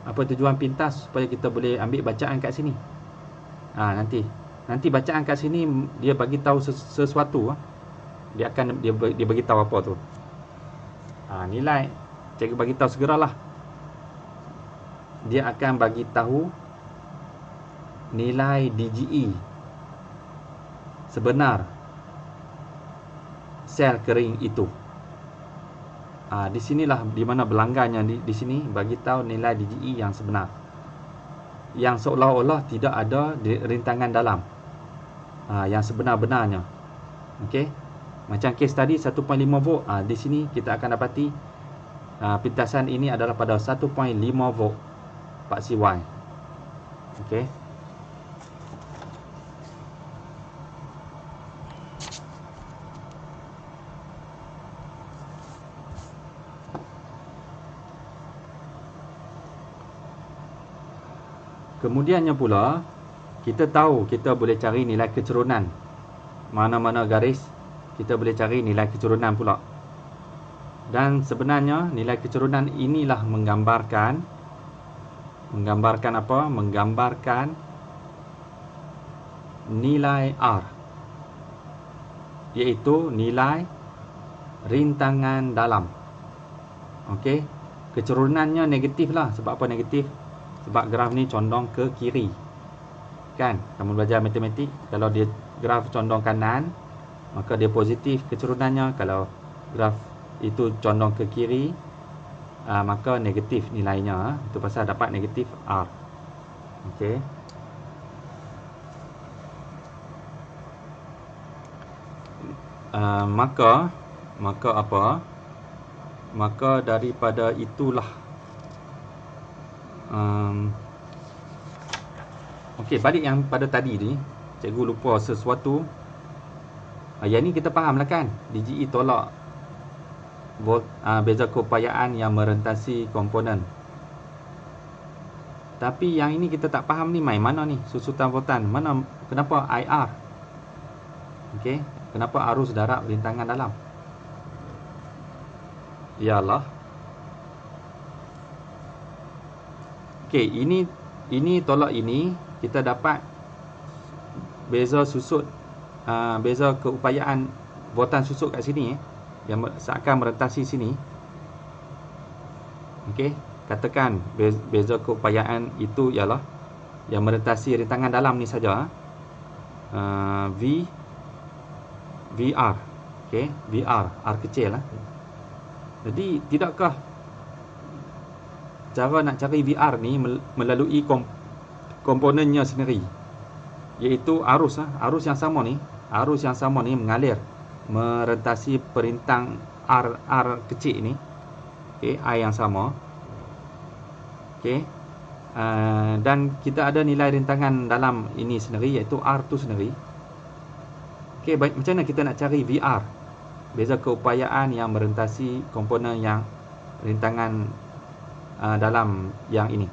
Speaker 1: apa tujuan pintas? Supaya kita boleh ambil bacaan kat sini. Nanti bacaan kat sini dia bagi tahu sesuatu. Dia bagi tahu apa tu. Nilai cikgu bagi tahu segeralah. Dia akan bagi tahu nilai DGE sebenar sel kering itu. Di sinilah di mana berlanggarnya di sini bagi tahu nilai DGE yang sebenar. Yang seolah-olah tidak ada rintangan dalam. Yang sebenar-benarnya. Okey. Macam kes tadi 1.5 volt. Di sini kita akan dapati pintasan ini adalah pada 1.5 volt Pak CY. Okey. Kemudiannya pula, kita tahu kita boleh cari nilai kecerunan. Mana-mana garis, kita boleh cari nilai kecerunan pula. Dan sebenarnya nilai kecerunan inilah menggambarkan apa? Menggambarkan nilai R, iaitu nilai rintangan dalam. Okey, kecerunannya negatif lah. Sebab apa negatif? Sebab graf ni condong ke kiri. Kan? Kamu belajar matematik, kalau dia graf condong kanan, maka dia positif kecerunannya. Kalau graf itu condong ke kiri, maka negatif nilainya. Itu pasal dapat negatif R. Okey. Maka apa? Maka daripada itulah okey, balik yang pada tadi ni, cikgu lupa sesuatu. Yang ni kita faham lah kan, DGE tolak beza keupayaan yang merentasi komponen. Tapi yang ini kita tak faham ni, main mana ni susutan voltan, mana, kenapa IR? Okey, kenapa arus darab rintangan dalam? Yalah. Okey, ini tolak ini, kita dapat beza susut, beza keupayaan voltan susut kat sini, yang seakan merentasi sini. Okey, katakan beza keupayaan itu ialah yang merentasi rintangan dalam ni saja. VR. Okey, VR, R kecil lah. Jadi tidakkah cara nak cari VR ni melalui komponennya sendiri, iaitu arus yang sama ni, mengalir merentasi perintang R kecil ni. Okey, I yang sama. Okey. Dan kita ada nilai rintangan dalam ini sendiri, iaitu R tu sendiri. Okey, baik, macam mana kita nak cari VR? Beza keupayaan yang merentasi komponen yang rintangan dalam yang ini,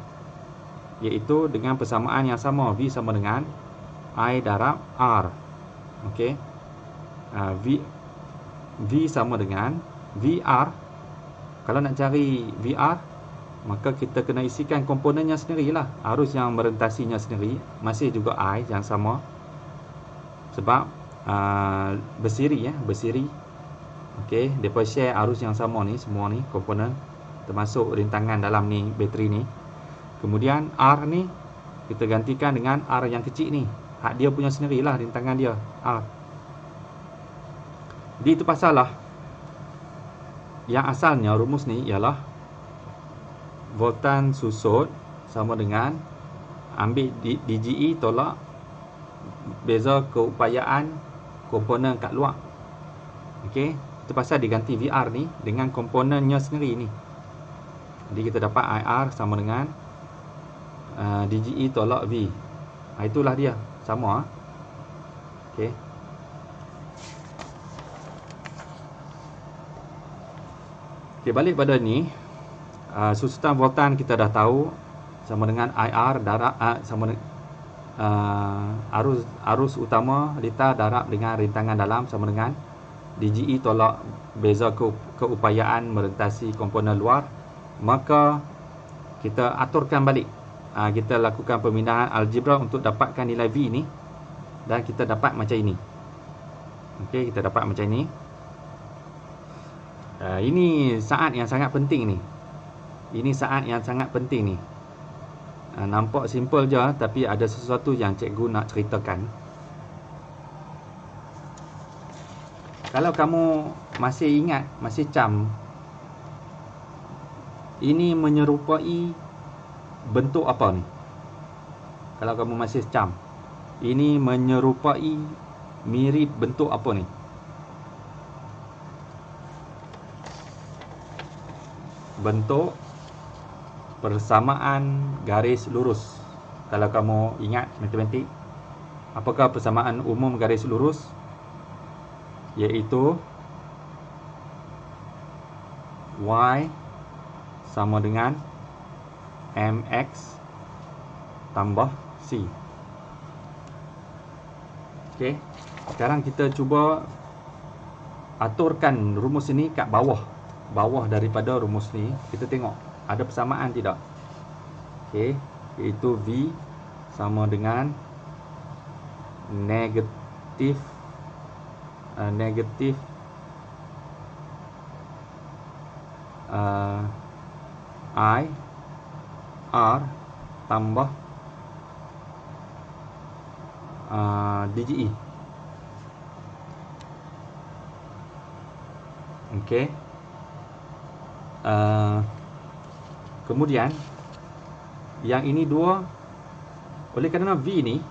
Speaker 1: iaitu dengan persamaan yang sama, V sama dengan I darab R. Okey, V sama dengan VR. Kalau nak cari VR, maka kita kena isikan komponennya sendirilah. Arus yang merentasinya sendiri masih juga I yang sama, sebab bersiri. Okey, depa share arus yang sama ni, semua ni komponen, termasuk rintangan dalam ni, bateri ni. Kemudian R ni kita gantikan dengan R yang kecil ni, hak dia punya sendirilah rintangan dia, R. Di itu pasal lah yang asalnya rumus ni ialah voltan susut sama dengan ambil DGE tolak beza keupayaan komponen kat luar. Okey, itu pasal diganti VR ni dengan komponennya sendiri ni. Jadi kita dapat IR sama dengan DGE tolak V. Itulah dia, sama. Okey. Okey, balik pada ni, susutan voltan kita dah tahu sama dengan IR darab sama dengan arus utama litar darab dengan rintangan dalam sama dengan DGE tolak beza keupayaan merentasi komponen luar. Maka kita aturkan balik, kita lakukan pemindahan algebra untuk dapatkan nilai V ni, dan kita dapat macam ini. Okey, kita dapat macam ini. Ini saat yang sangat penting ni. Ini saat yang sangat penting ni. Nampak simple je, tapi ada sesuatu yang cikgu nak ceritakan. Kalau kamu masih ingat, masih cam Ini menyerupai bentuk apa ni? Kalau kamu masih cam, ini menyerupai mirip bentuk apa ni? Bentuk persamaan garis lurus. Kalau kamu ingat matematik, apakah persamaan umum garis lurus? Iaitu y sama dengan mx tambah c. Okey, sekarang kita cuba aturkan rumus ini kat bawah daripada rumus ni. Kita tengok ada persamaan tidak. Okey, iaitu v sama dengan negatif I R tambah DGE. Okey. Kemudian yang ini dua, oleh kerana V ni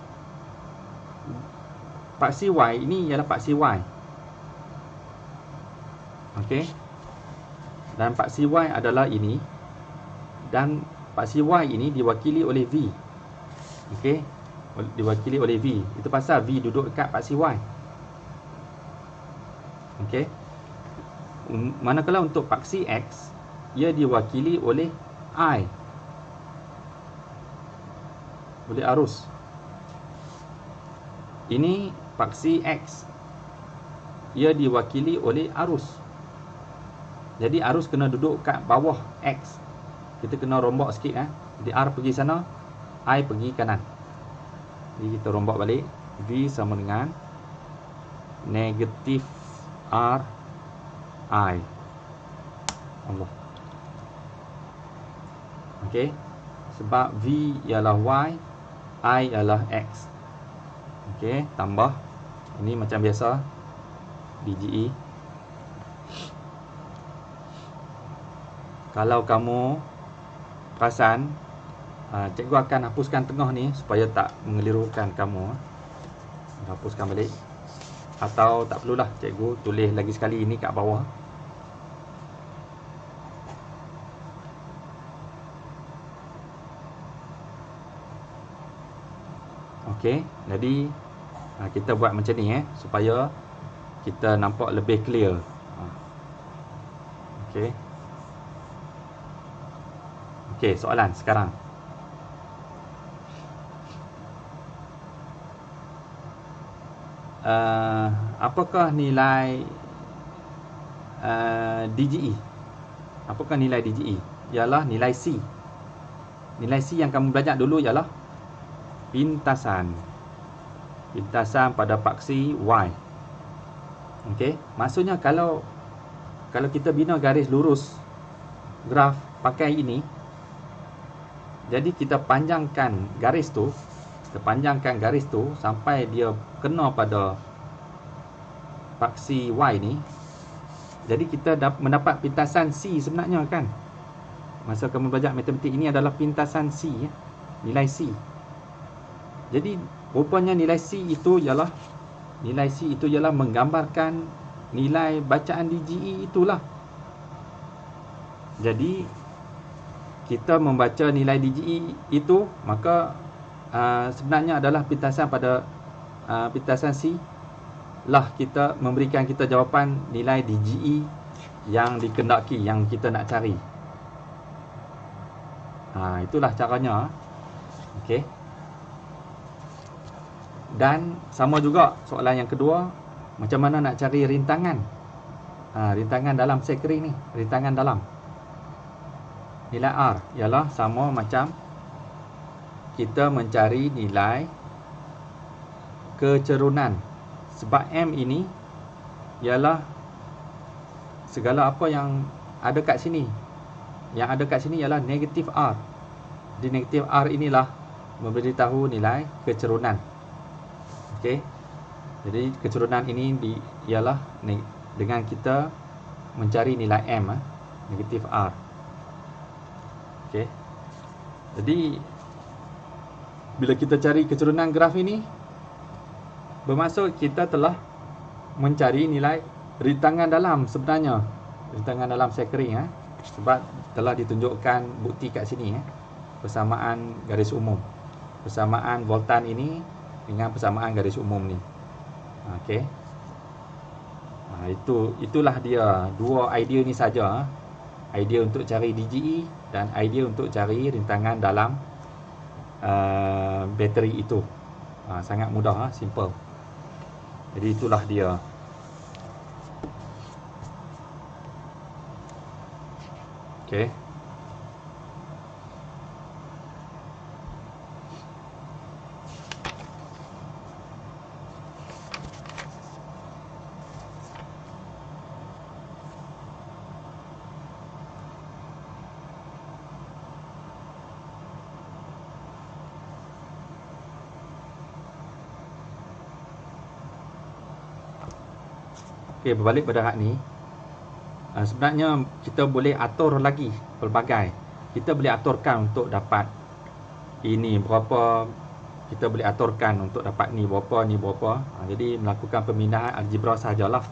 Speaker 1: paksi Y ini ialah paksi Y. Okey. Dan paksi Y adalah ini, dan paksi Y ini diwakili oleh V. Okey, diwakili oleh V. Itu pasal V duduk dekat paksi Y. Okey. Manakala untuk paksi X, ia diwakili oleh I, oleh arus. Ini paksi X, ia diwakili oleh arus. Jadi arus kena duduk kat bawah X. Kita kena rombak sikit. Jadi R pergi sana, I pergi kanan. Jadi kita rombak balik. V sama dengan negatif R I. Allah. Okey. Sebab V ialah Y, I ialah X. Okey, tambah. Ini macam biasa, DGE. Kalau kamu perasan, cikgu akan hapuskan tengah ni supaya tak mengelirukan kamu. Hapuskan balik. Atau tak perlulah, cikgu tulis lagi sekali ini kat bawah. Okey, jadi kita buat macam ni supaya kita nampak lebih clear. Okey. Okey, soalan sekarang. Apakah nilai DGE? Apakah nilai DGE? Ialah nilai C. Nilai C yang kamu belajar dulu ialah pintasan. Pintasan pada paksi Y. Okey, maksudnya kalau kita bina garis lurus graf pakai ini, jadi kita panjangkan garis tu, sampai dia kena pada paksi Y ni. Jadi kita mendapat pintasan C sebenarnya kan. Masa kamu belajar matematik, ini adalah pintasan C, nilai C. Jadi rupanya nilai C itu ialah menggambarkan nilai bacaan DGE itulah. Jadi kita membaca nilai DGE itu, maka sebenarnya adalah pintasan pada pintasan C lah kita memberikan kita jawapan nilai DGE yang dikendaki, yang kita nak cari. Itulah caranya. Okey. Dan sama juga soalan yang kedua, macam mana nak cari rintangan? Rintangan dalam sel kering ni, rintangan dalam. Nilai R ialah sama macam kita mencari nilai kecerunan. Sebab M ini ialah segala apa yang ada kat sini. Yang ada kat sini ialah negatif R. Di negatif R inilah memberitahu nilai kecerunan. Okey. Jadi kecerunan ini ialah dengan kita mencari nilai M, negatif R. Okey. Jadi bila kita cari keturunan graf ini, bermaksud kita telah mencari nilai rintangan dalam sebenarnya. Rintangan dalam sel kering sebab telah ditunjukkan bukti kat sini persamaan garis umum. Persamaan voltan ini dengan persamaan garis umum ni. Okey. Itulah dia dua idea ni saja. Idea untuk cari DGE dan idea untuk cari rintangan dalam bateri itu. Sangat mudah, simple. Jadi itulah dia. Okey. Okey, berbalik pada hak ni. Sebenarnya kita boleh atur lagi pelbagai. Kita boleh aturkan untuk dapat ini berapa, kita boleh aturkan untuk dapat ni berapa, ni berapa. Jadi melakukan pemindahan algebra sahajalah.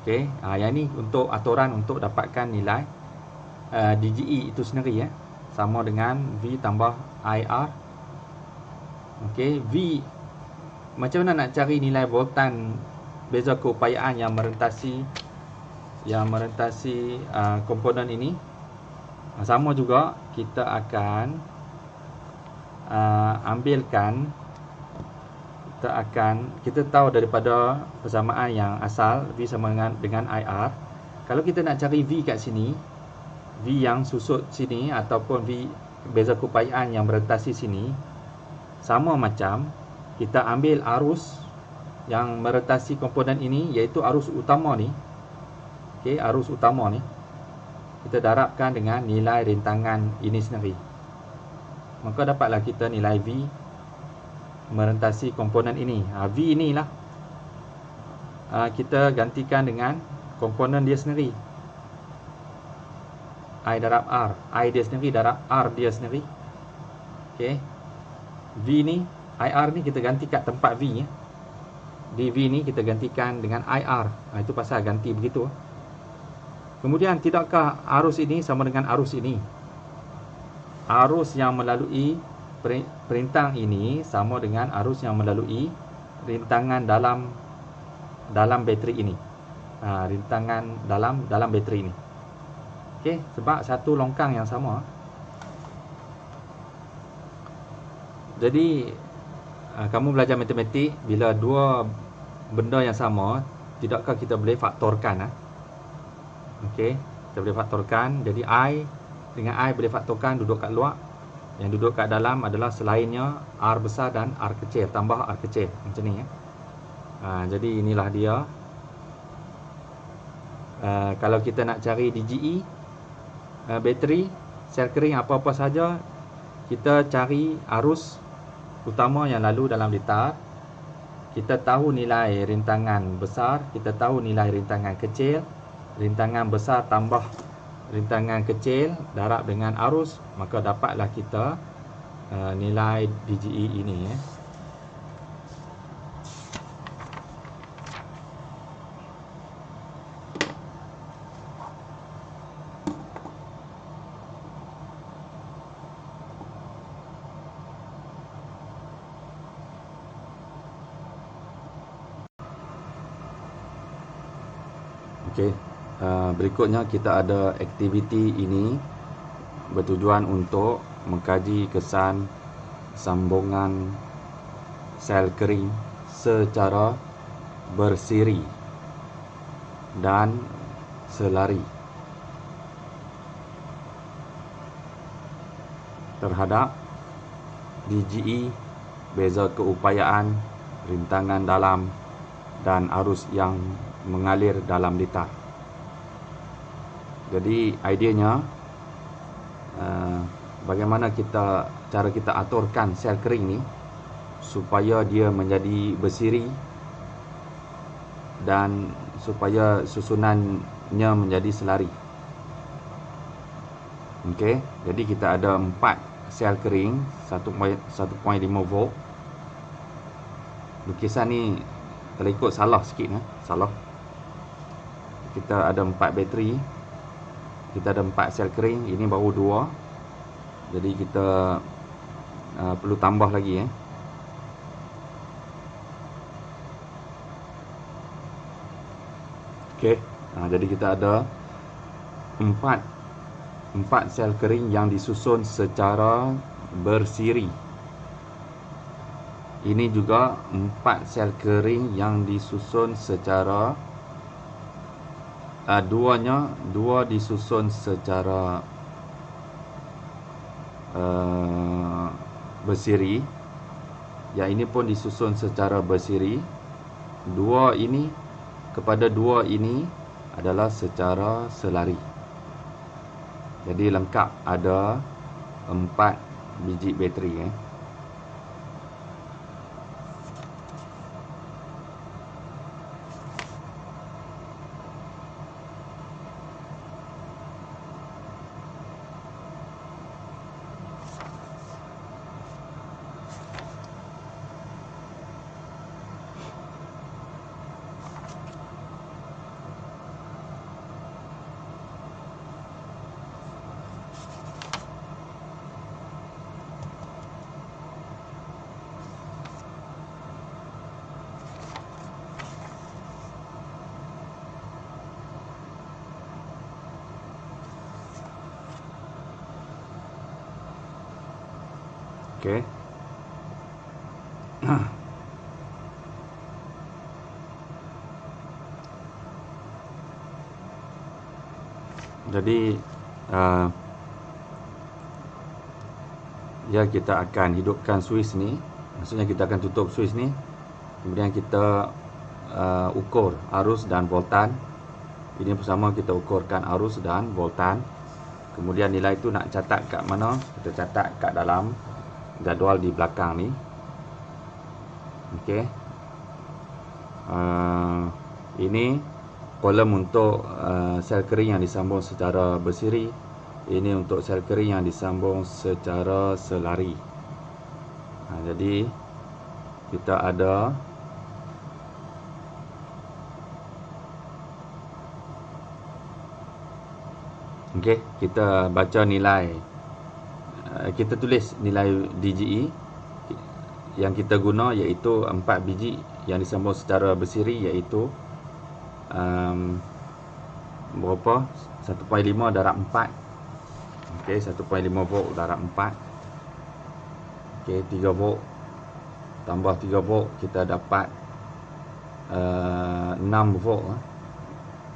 Speaker 1: Okey, yang ni untuk aturan untuk dapatkan nilai DGE itu sendiri sama dengan V tambah IR. Okey, V macam mana nak cari nilai voltan beza keupayaan yang merentasi komponen ini. Sama juga kita akan kita tahu daripada persamaan yang asal V sama dengan IR. Kalau kita nak cari V kat sini, V yang susut sini ataupun V beza keupayaan yang merentasi sini, sama macam kita ambil arus yang merentasi komponen ini, iaitu arus utama ni. Okey, arus utama ni kita darabkan dengan nilai rintangan ini sendiri. Maka dapatlah kita nilai V merentasi komponen ini. V inilah kita gantikan dengan komponen dia sendiri. I darab R. I dia sendiri darab R dia sendiri. Okey. V ni, IR ni kita ganti kat tempat V dV ni kita gantikan dengan IR. Itu pasal ganti begitu. Kemudian tidakkah arus ini sama dengan arus ini? Arus yang melalui perintang ini sama dengan arus yang melalui rintangan dalam bateri ini. Rintangan dalam bateri ini. Okey, sebab satu longkang yang sama. Jadi kamu belajar matematik, bila dua benda yang sama, tidakkah kita boleh faktorkan? Okey, kita boleh faktorkan. Jadi I dengan I boleh faktorkan duduk kat luar. Yang duduk kat dalam adalah selainnya R besar dan R kecil, tambah R kecil. Macam ni jadi inilah dia. Kalau kita nak cari DGE bateri, sel kering apa-apa saja, kita cari arus utama yang lalu dalam litar. Kita tahu nilai rintangan besar, kita tahu nilai rintangan kecil. Rintangan besar tambah rintangan kecil darab dengan arus, maka dapatlah kita nilai DGE ini Okey. Berikutnya kita ada aktiviti ini bertujuan untuk mengkaji kesan sambungan sel kering secara bersiri dan selari terhadap DGE, beza keupayaan, rintangan dalam dan arus yang mengalir dalam litar. Jadi ideanya bagaimana cara kita aturkan sel kering ni supaya dia menjadi bersiri dan supaya susunannya menjadi selari. Okey, jadi kita ada 4 sel kering 1.5 volt. Lukisan ni terikut salah sikit, salah. Kita ada 4 bateri, kita ada 4 sel kering, ini baru 2. Jadi kita perlu tambah lagi. Okey, jadi kita ada 4 sel kering yang disusun secara bersiri. Ini juga 4 sel kering yang disusun secara dua disusun secara bersiri. Yang ini pun disusun secara bersiri. Dua ini kepada dua ini adalah secara selari. Jadi lengkap ada 4 biji bateri. Okey. Jadi ya kita akan hidupkan switch ni. Maksudnya kita akan tutup switch ni. Kemudian kita ukur arus dan voltan. Ini bersama kita ukurkan arus dan voltan. Kemudian nilai itu nak catat kat mana? Kita catat kat dalam jadual di belakang ni. Okey. Ini kolom untuk sel kering yang disambung secara bersiri. Ini untuk sel kering yang disambung secara selari. Jadi kita ada okey, kita baca nilai. Kita tulis nilai DGE yang kita guna iaitu 4 biji yang disambung secara bersiri, iaitu berapa? 1.5 darab 4. Okey, 1.5 volt darab 4. Okey, 3 volt tambah 3 volt kita dapat 6 volt.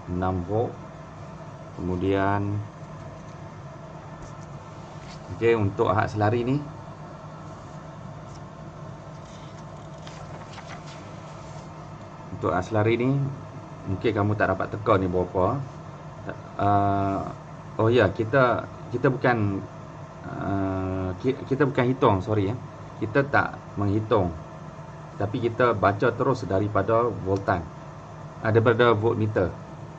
Speaker 1: 6 volt. Kemudian okey, untuk ahad selari ni mungkin kamu tak dapat teka ni berapa. Oh ya, kita bukan hitung, sorry. Kita tak menghitung, tapi kita baca terus daripada voltan, daripada voltmeter.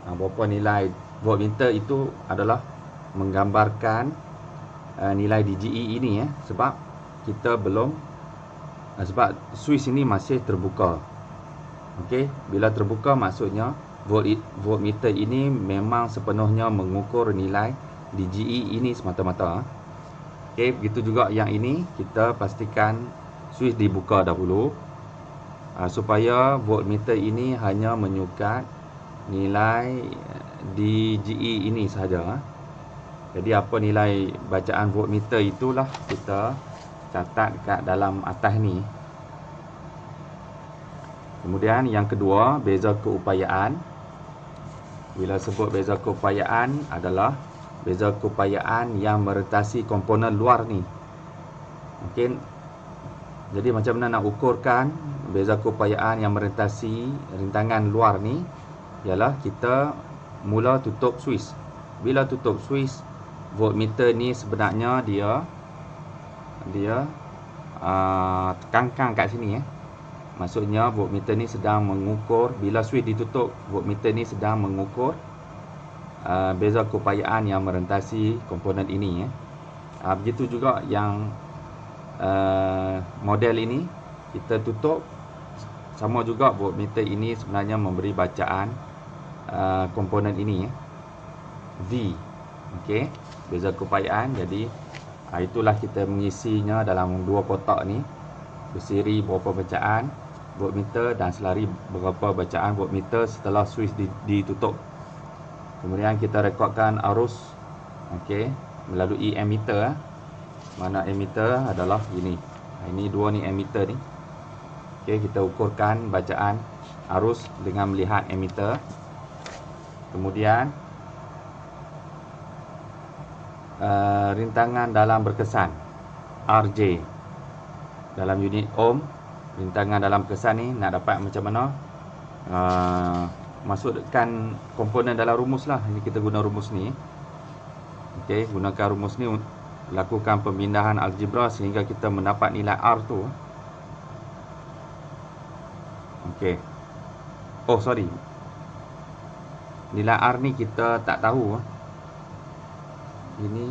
Speaker 1: Berapa nilai voltmeter itu adalah menggambarkan nilai DGE ini, sebab kita belum sebab switch ini masih terbuka. Okey, bila terbuka maksudnya voltmeter ini memang sepenuhnya mengukur nilai DGE ini semata-mata. Okey, begitu juga yang ini, kita pastikan switch dibuka dahulu supaya voltmeter ini hanya menyukat nilai DGE ini sahaja. Jadi apa nilai bacaan voltmeter itulah kita catat kat dalam atas ni. Kemudian yang kedua, beza keupayaan. Bila sebut beza keupayaan adalah beza keupayaan yang merentasi komponen luar ni. Mungkin jadi macam mana nak ukurkan beza keupayaan yang merentasi rintangan luar ni? Ialah kita mula tutup switch. Bila tutup switch, voltmeter ni sebenarnya dia tekankan kat sini. Maksudnya voltmeter ni sedang mengukur, bila switch ditutup, voltmeter ni sedang mengukur beza keupayaan yang merentasi komponen ini ya. Begitu juga yang model ini kita tutup, sama juga voltmeter ini sebenarnya memberi bacaan komponen ini ya, V. Okey, beza keupayaan. Jadi itulah kita mengisinya dalam dua kotak ni, bersiri berapa bacaan voltmeter dan selari berapa bacaan voltmeter setelah switch ditutup. Kemudian kita rekodkan arus okey melalui ammeter. Mana ammeter adalah ini. Ini dua ni ammeter ni. Okey, kita ukurkan bacaan arus dengan melihat ammeter. Kemudian rintangan dalam berkesan RJ dalam unit ohm. Rintangan dalam berkesan ni nak dapat macam mana, masukkan komponen dalam rumus lah. Ini kita guna rumus ni. Okey, gunakan rumus ni, lakukan pemindahan algebra sehingga kita mendapat nilai R tu. Okey. Oh sorry, nilai R ni kita tak tahu. Ini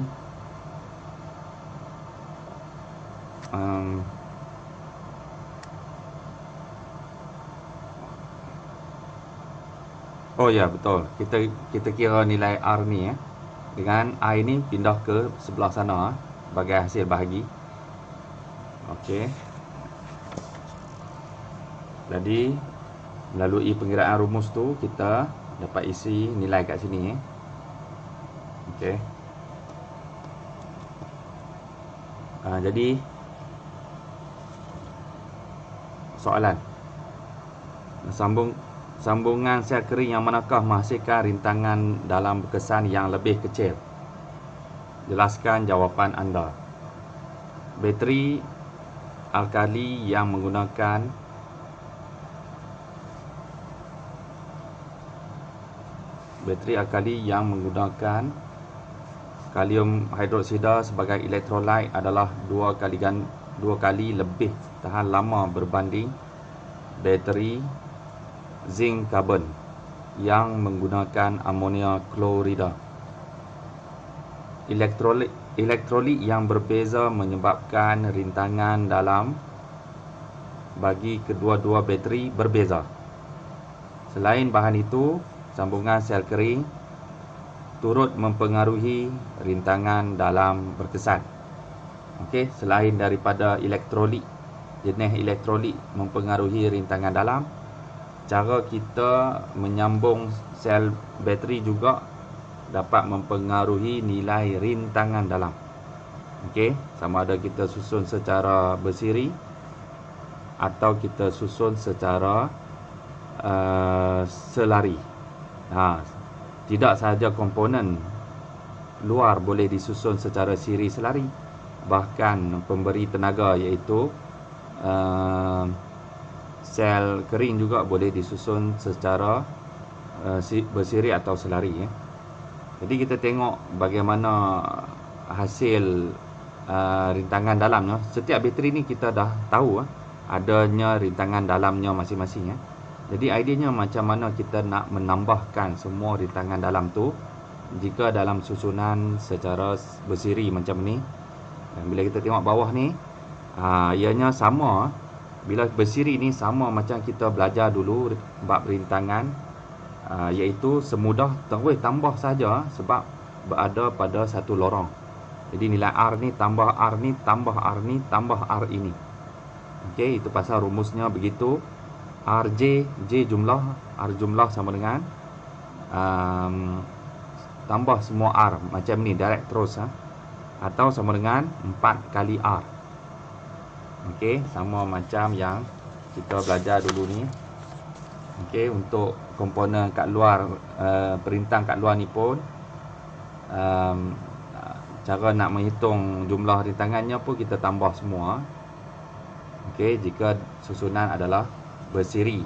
Speaker 1: oh ya betul, kita kira nilai R ni ya, dengan I ni pindah ke sebelah sana sebagai hasil bahagi. Okey. Jadi melalui pengiraan rumus tu kita dapat isi nilai kat sini. Okey. Jadi soalan, sambungan sel kering yang manakah menghasilkan rintangan dalam berkesan yang lebih kecil? Jelaskan jawapan anda. Bateri alkali yang menggunakan kalium hidroksida sebagai elektrolit adalah dua kali lebih tahan lama berbanding bateri zinc karbon yang menggunakan amonia klorida. Elektrolit yang berbeza menyebabkan rintangan dalam bagi kedua-dua bateri berbeza. Selain bahan itu, sambungan sel kering turut mempengaruhi rintangan dalam berkesan. Okey, selain daripada elektrolit, jenis elektrolit mempengaruhi rintangan dalam, cara kita menyambung sel bateri juga dapat mempengaruhi nilai rintangan dalam. Okey, sama ada kita susun secara bersiri atau kita susun secara selari. Tidak sahaja komponen luar boleh disusun secara siri selari, bahkan pemberi tenaga iaitu sel kering juga boleh disusun secara bersiri atau selari ya. Jadi kita tengok bagaimana hasil rintangan dalamnya. Setiap bateri ni kita dah tahu adanya rintangan dalamnya masing-masing ya. Jadi idenya macam mana kita nak menambahkan semua rintangan dalam tu jika dalam susunan secara bersiri macam ni. Dan bila kita tengok bawah ni, ianya sama. Bila bersiri ni sama macam kita belajar dulu bab rintangan, iaitu semudah terus tambah saja sebab berada pada satu lorong. Jadi nilai R ni tambah R ni tambah R ni tambah R ini. Okey, itu pasal rumusnya begitu. RJ, J jumlah, R jumlah sama dengan tambah semua R macam ni direct terus atau sama dengan 4 kali R. Okey, sama macam yang kita belajar dulu ni. Okey, untuk komponen kat luar, perintang kat luar ni pun cara nak menghitung jumlah rintangannya pun kita tambah semua. Okey, jika susunan adalah bersiri.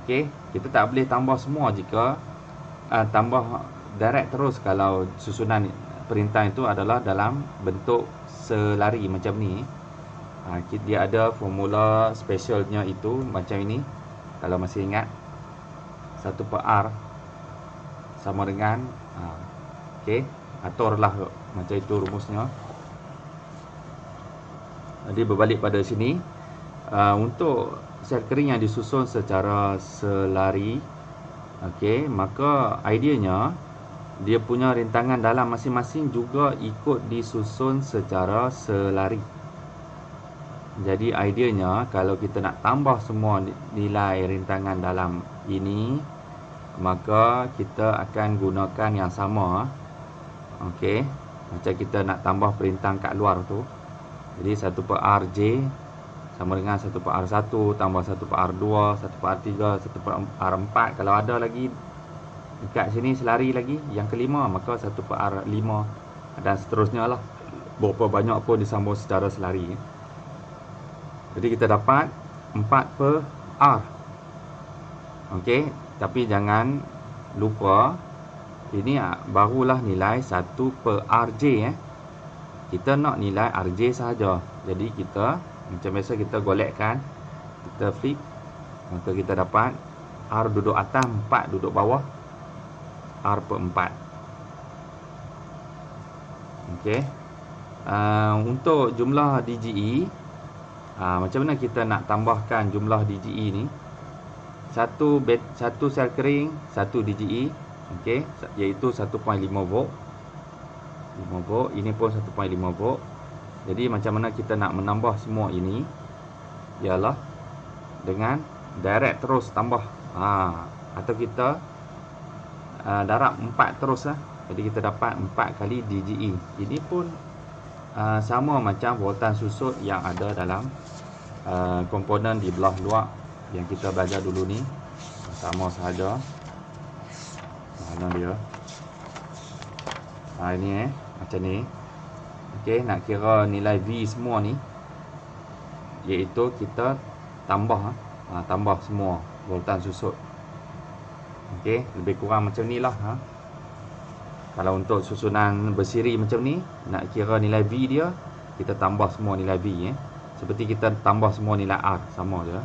Speaker 1: Okey, kita tak boleh tambah semua jika tambah direct terus kalau susunan perintah itu adalah dalam bentuk selari macam ni. Dia ada formula specialnya itu macam ini. Kalau masih ingat, 1/R sama dengan Okey, aturlah macam itu rumusnya. Jadi berbalik pada sini, untuk sel kering yang disusun secara selari, okey, maka ideanya dia punya rintangan dalam masing-masing juga ikut disusun secara selari. Jadi ideanya kalau kita nak tambah semua nilai rintangan dalam ini, maka kita akan gunakan yang sama. Okey, macam kita nak tambah perintang kat luar tu. Jadi 1/R J sama dengan 1/R1 tambah 1/R2, 1/R3, 1/R4. Kalau ada lagi dekat sini selari lagi yang kelima, maka 1/R5 dan seterusnya lah. Berapa banyak pun disambung secara selari. Jadi kita dapat 4/R. Okey, tapi jangan lupa ini barulah nilai 1/RJ. Kita nak nilai RJ sahaja. Jadi kita macam biasa kita golekkan, kita flip, maka kita dapat R duduk atas, 4 duduk bawah, R/4. Okey. Untuk jumlah DGE, macam mana kita nak tambahkan jumlah DGE ni? Satu sel kering, satu DGE, okey, iaitu 1.5 volt. 5 volt, ini pun 1.5 volt. Jadi macam mana kita nak menambah semua ini? Ialah dengan direct terus tambah. Atau kita darab 4 terus lah. Jadi kita dapat 4 kali DGE. Ini pun sama macam voltan susut yang ada dalam komponen di belah luar yang kita belajar dulu ni. Sama sahaja. Mana dia? Ini macam ni. Okey, nak kira nilai V semua ni, iaitu kita tambah tambah semua voltan susut. Okey, lebih kurang macam ni lah. Kalau untuk susunan bersiri macam ni, nak kira nilai V dia, kita tambah semua nilai V. Seperti kita tambah semua nilai R, sama je.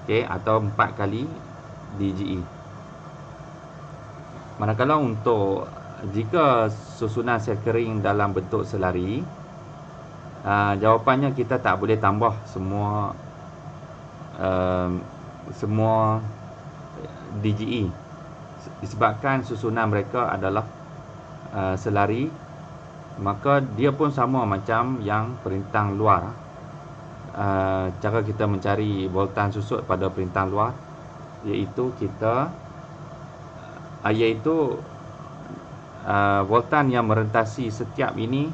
Speaker 1: Okey, atau 4 kali DGE. Manakala untuk jika susunan sel kering dalam bentuk selari, jawapannya kita tak boleh tambah semua DGE disebabkan susunan mereka adalah selari. Maka dia pun sama macam yang perintang luar. Cara kita mencari voltan susut pada perintang luar, iaitu kita voltan yang merentasi setiap ini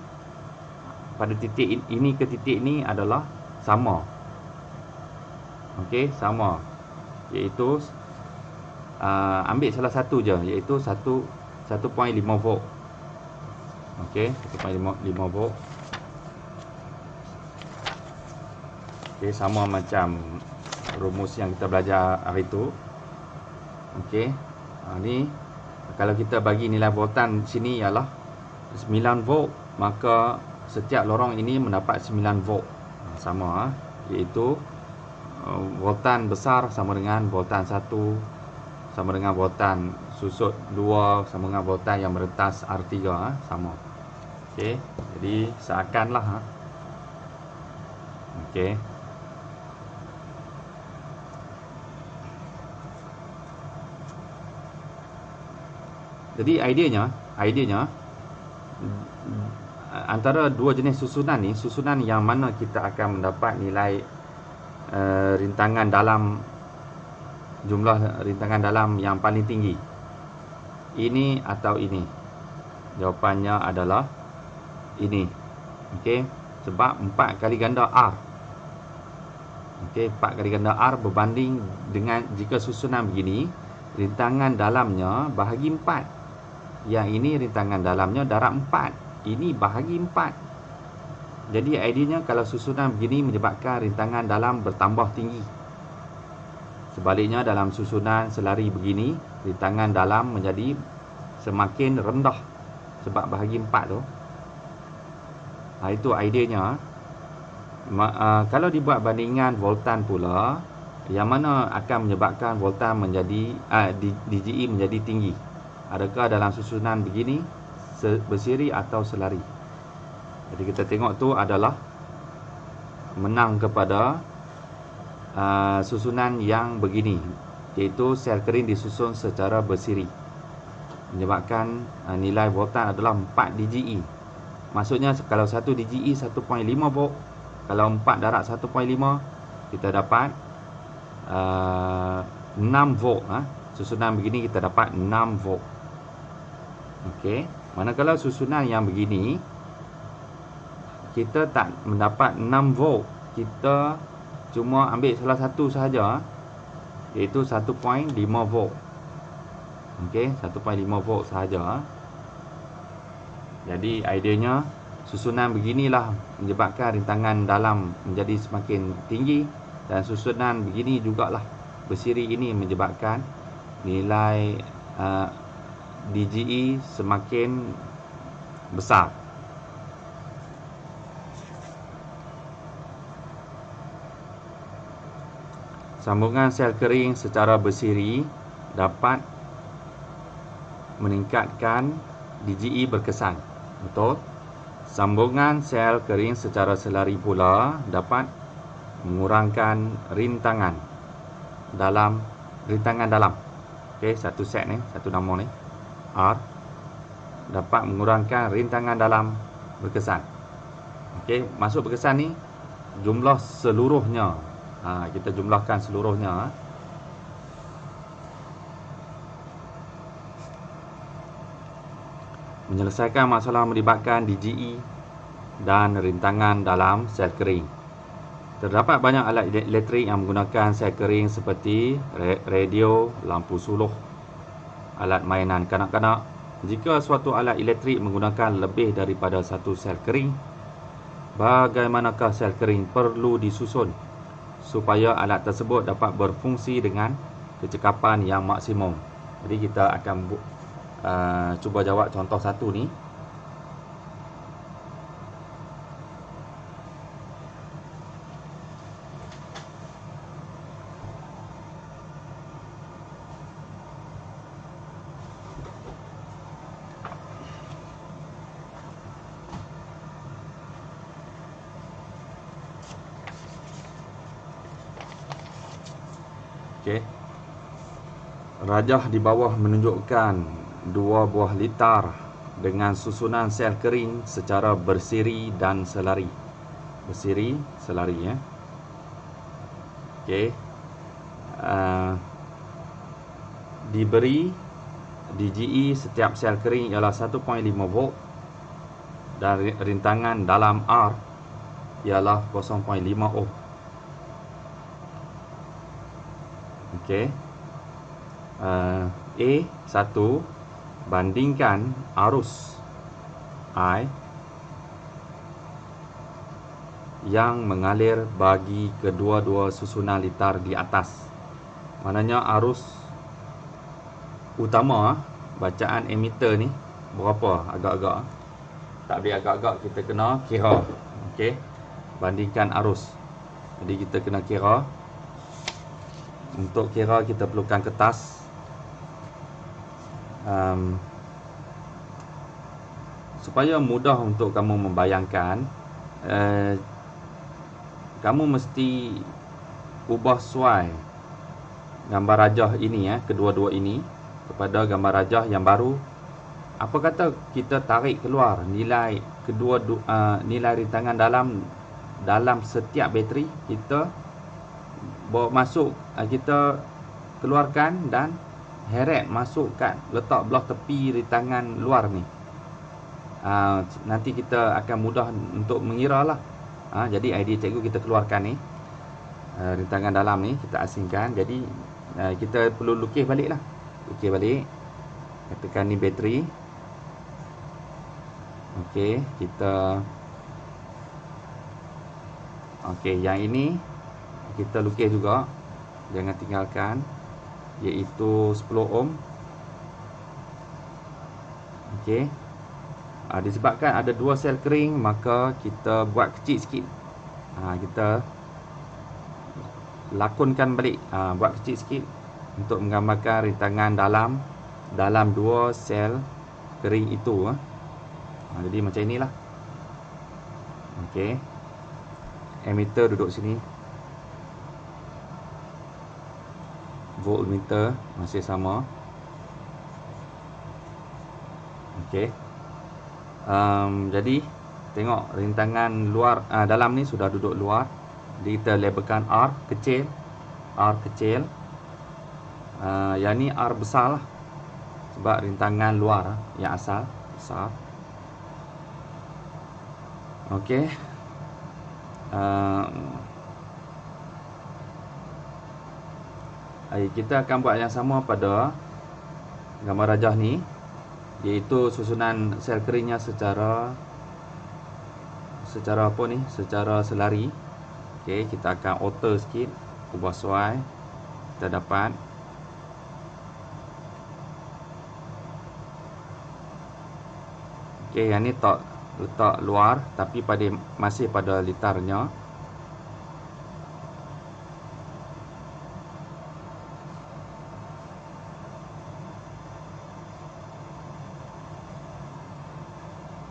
Speaker 1: pada titik ini ke titik ini adalah sama. Okey, sama. Iaitu ambil salah satu je, iaitu 1.5 volt. Okey, 1.5 volt. Okey, sama macam rumus yang kita belajar hari tu. Okey. Ni kalau kita bagi nilai voltan sini ialah 9 volt, maka setiap lorong ini mendapat 9 volt. Sama, iaitu voltan besar sama dengan voltan 1, sama dengan voltan susut 2, sama dengan voltan yang merentas R3, sama. Okey, jadi seakanlah okey. Jadi ideanya antara dua jenis susunan ni, susunan yang mana kita akan mendapat nilai rintangan dalam, jumlah rintangan dalam yang paling tinggi, ini atau ini? Jawapannya adalah ini. Okey, sebab 4 kali ganda R. Okey, 4 kali ganda R berbanding dengan jika susunan begini, rintangan dalamnya bahagi 4. Yang ini rintangan dalamnya darab 4. Ini bahagi 4. Jadi ideanya kalau susunan begini menyebabkan rintangan dalam bertambah tinggi. Sebaliknya dalam susunan selari begini, rintangan dalam menjadi semakin rendah sebab bahagi 4 tu. Itu ideanya. Kalau dibuat bandingan voltan pula, yang mana akan menyebabkan voltan menjadi DGE menjadi tinggi? adakah dalam susunan begini, bersiri atau selari. Jadi kita tengok tu adalah menang kepada susunan yang begini, iaitu sel kering disusun secara bersiri, menyebabkan nilai voltan adalah 4 DGE. Maksudnya kalau 1 DGE 1.5 volt, kalau 4 darab 1.5 kita dapat 6 volt. Susunan begini kita dapat 6 volt. Okey, manakala susunan yang begini kita tak mendapat 6 volt, kita cuma ambil salah satu sahaja, iaitu 1.5 volt. Okey, 1.5 volt sahaja. Jadi ideanya susunan beginilah menyebabkan rintangan dalam menjadi semakin tinggi, dan susunan begini jugalah bersiri ini menyebabkan nilai DGE semakin besar. Sambungan sel kering secara bersiri dapat meningkatkan DGE berkesan. Betul? Sambungan sel kering secara selari pula dapat mengurangkan rintangan dalam. Okey, satu set ni, satu nama ni R, dapat mengurangkan rintangan dalam berkesan. Okey, masuk berkesan ni jumlah seluruhnya. Kita jumlahkan seluruhnya. Menyelesaikan masalah melibatkan DGE dan rintangan dalam sel kering. Terdapat banyak alat elektrik yang menggunakan sel kering seperti radio, lampu suluh, alat mainan kanak-kanak. Jika suatu alat elektrik menggunakan lebih daripada satu sel kering, bagaimanakah sel kering perlu disusun supaya alat tersebut dapat berfungsi dengan kecekapan yang maksimum? Jadi kita akan cuba jawab contoh satu ni. Okey. Rajah di bawah menunjukkan dua buah litar dengan susunan sel kering secara bersiri dan selari. Bersiri, selari ya. Okey. Diberi DGE setiap sel kering ialah 1.5 volt dan rintangan dalam R ialah 0.5 ohm. Okey. A1 bandingkan arus I yang mengalir bagi kedua-dua susunan litar di atas. Maknanya arus utama bacaan emitter ni berapa agak-agak. Tak boleh agak-agak, kita kena kira. Okey. Bandingkan arus. Jadi kita kena kira. Untuk kira kita perlukan kertas. Supaya mudah untuk kamu membayangkan, kamu mesti ubah suai gambar rajah ini ya, kedua-dua ini kepada gambar rajah yang baru. Apa kata kita tarik keluar nilai nilai rintangan dalam setiap bateri, kita bawa masuk, kita keluarkan dan heret masuk kat letak belah tepi rintangan luar ni. Nanti kita akan mudah untuk mengira lah. Jadi idea cikgu kita keluarkan ni rintangan dalam ni, kita asingkan. Jadi kita perlu lukis balik lah. Lukis balik. Katakan ni bateri. Okey, yang ini kita lukis juga, jangan tinggalkan, iaitu 10 ohm. Okey. Disebabkan ada dua sel kering, maka kita buat kecil sikit. Kita lakonkan balik, buat kecil sikit untuk menggambarkan rintangan dalam dalam dua sel kering itu. Jadi macam inilah. Okey. Emitter duduk sini. Voltmeter masih sama. Okey. Jadi tengok rintangan luar dalam ni sudah duduk luar. Jadi kita labelkan R kecil. R kecil. Yang ni R besar lah. Sebab rintangan luar yang asal besar. Okey. Kita akan buat yang sama pada gambar rajah ni, iaitu susunan sel keringnya secara apa ni, secara selari. Okey, kita akan alter sikit, ubah sesuai. Kita dapat okey, yang ni letak luar tapi masih pada litarnya.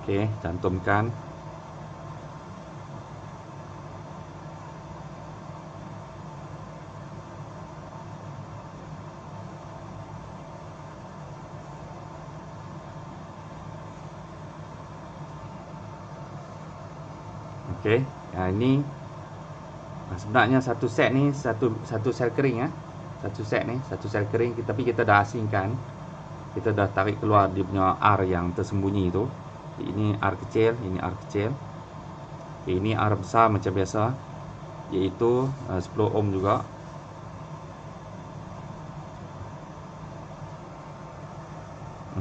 Speaker 1: Okey, cantumkan. Okey, ini sebenarnya satu set ni satu sel kering Satu set ni satu sel kering, tapi kita dah asingkan. Kita dah tarik keluar dia punya R yang tersembunyi tu. Ini R kecil, ini R kecil. Okay, ini R besar macam biasa, iaitu 10 ohm juga.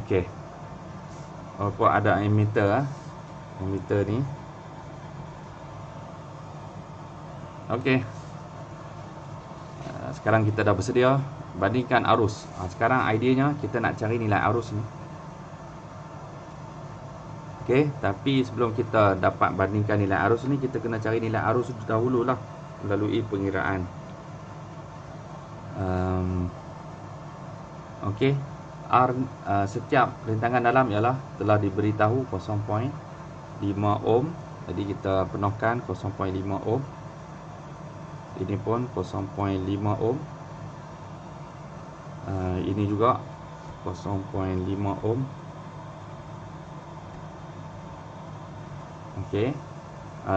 Speaker 1: Okey. Walaupun ada emitter ni. Okey. Sekarang kita dah bersedia bandingkan arus. Sekarang ideanya kita nak cari nilai arus ni. Okey, tapi sebelum kita dapat bandingkan nilai arus ni, kita kena cari nilai arus dahululah melalui pengiraan. Okey, setiap rintangan dalam ialah telah diberitahu 0.5 ohm. Jadi kita penuhkan 0.5 ohm. Ini pun 0.5 ohm. Ini juga 0.5 ohm. Okey.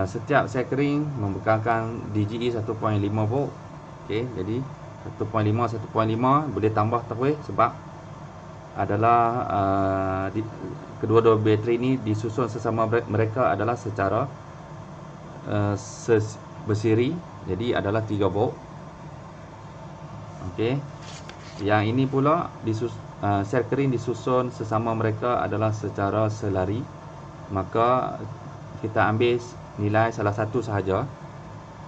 Speaker 1: Setiap sel kering membekalkan DGE 1.5 volt. Okey, jadi 1.5 boleh tambah terus sebab adalah kedua-dua bateri ni disusun sesama mereka adalah secara bersiri, jadi adalah 3 volt. Okey. Yang ini pula sel kering disusun sesama mereka adalah secara selari. Maka kita ambil nilai salah satu sahaja,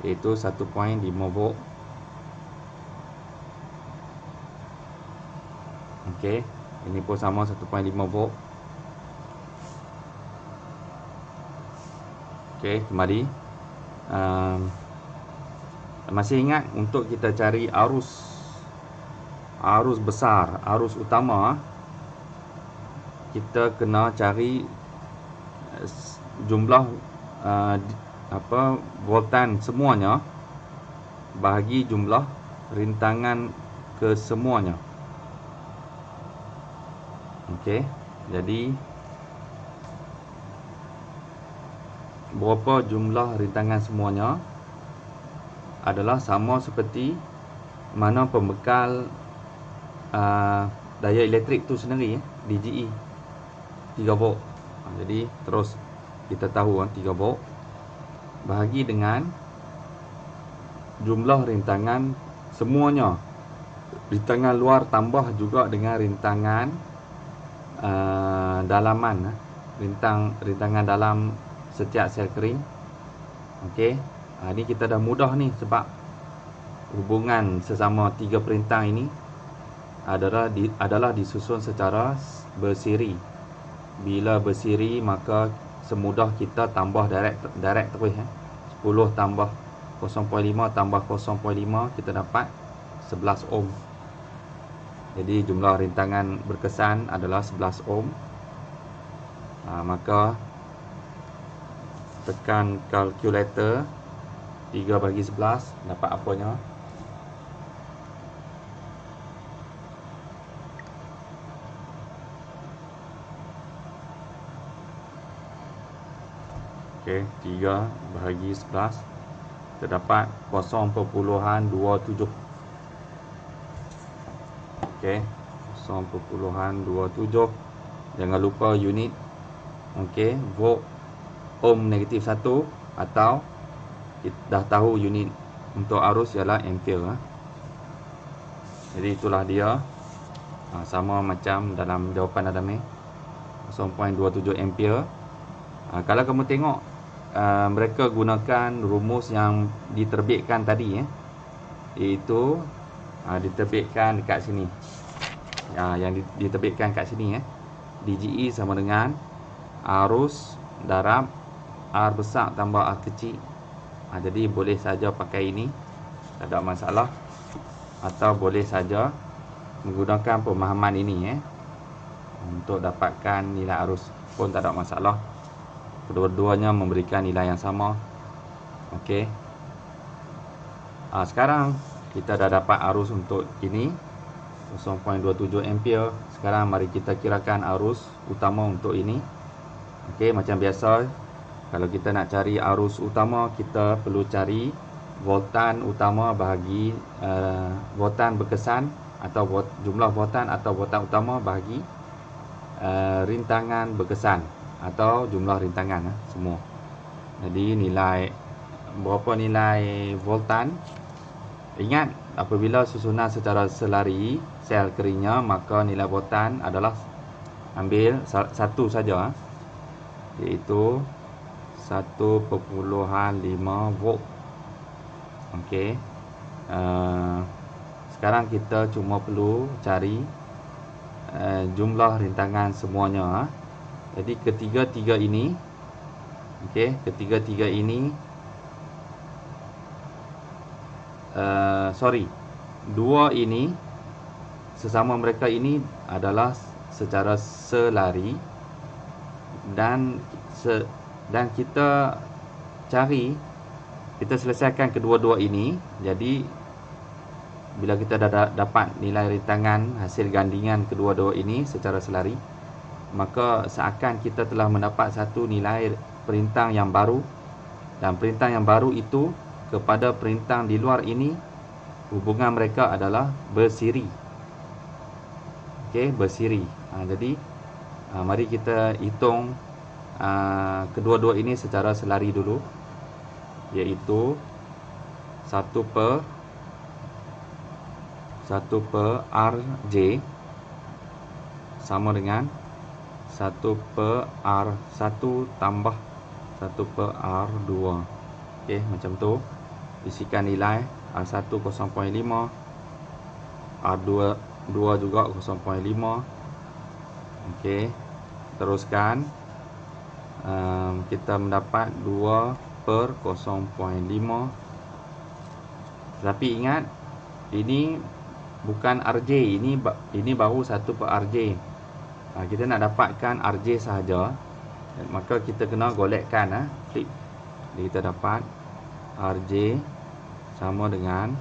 Speaker 1: iaitu 1.5 volt. Okey, ini pun sama 1.5 volt. Okey, kembali. Masih ingat untuk kita cari arus besar, arus utama, kita kena cari jumlah voltan semuanya bahagi jumlah rintangan kesemuanya. Okey, jadi berapa jumlah rintangan semuanya adalah sama seperti mana pembekal daya elektrik tu sendiri, DGE 3 volt. Jadi terus kita tahu 3 volt bahagi dengan jumlah rintangan semuanya. Rintangan luar tambah juga dengan rintangan dalaman, rintangan dalam setiap sel kering. Okey, ini kita dah mudah ni sebab hubungan sesama 3 perintang ini adalah disusun secara bersiri. Bila bersiri maka semudah kita tambah direct terus 10 tambah 0.5 tambah 0.5 kita dapat 11 ohm. Jadi jumlah rintangan berkesan adalah 11 ohm. Maka tekan kalkulator 3/11 dapat apanya? Okey, 3/11 terdapat 0.27. Okey, 0.27. Jangan lupa unit. Okey, volt ohm negatif 1 atau kita dah tahu unit untuk arus ialah ampere. Jadi itulah dia. Sama macam dalam jawapan Adam ni, 0.27 ampere. Kalau kamu tengok mereka gunakan rumus yang diterbitkan tadi, iaitu diterbitkan dekat sini. Yang diterbitkan kat sini, DGE sama dengan arus darab R besar tambah R kecil. Jadi boleh saja pakai ini, tak ada masalah. Atau boleh saja menggunakan pemahaman ini untuk dapatkan nilai arus pun tak ada masalah. Kedua-duanya memberikan nilai yang sama. Okey. Sekarang kita dah dapat arus untuk ini 0.27 ampere. Sekarang mari kita kirakan arus utama untuk ini. Okey, macam biasa, kalau kita nak cari arus utama, kita perlu cari voltan utama bahagi voltan berkesan, atau jumlah voltan atau voltan utama bahagi rintangan berkesan atau jumlah rintangan semua. Jadi nilai berapa nilai voltan? Ingat, apabila susunan secara selari sel keringnya, maka nilai voltan adalah ambil satu saja, iaitu 1.5 volt. Okey. Sekarang kita cuma perlu cari jumlah rintangan semuanya. Jadi ketiga-tiga ini, ketiga-tiga ini, dua ini sesama mereka ini adalah secara selari, dan kita selesaikan kedua-dua ini. Jadi bila kita dah dapat nilai rintangan hasil gandingan kedua-dua ini secara selari, maka seakan kita telah mendapat satu nilai perintang yang baru, dan perintang yang baru itu kepada perintang di luar ini, hubungan mereka adalah bersiri. Okey, bersiri. Jadi mari kita hitung kedua-dua ini secara selari dulu, iaitu 1 per Rj sama dengan 1 per R1 tambah 1 per R2. Okey, macam tu. Isikan nilai R1 0.5, R2 juga 0.5. Okey, teruskan. Kita mendapat 2 per 0.5. Tapi ingat, ini bukan RJ, ini baru 1 per RJ. Kita nak dapatkan RJ sahaja, maka kita kena golekkan, flip. Jadi kita dapat RJ sama dengan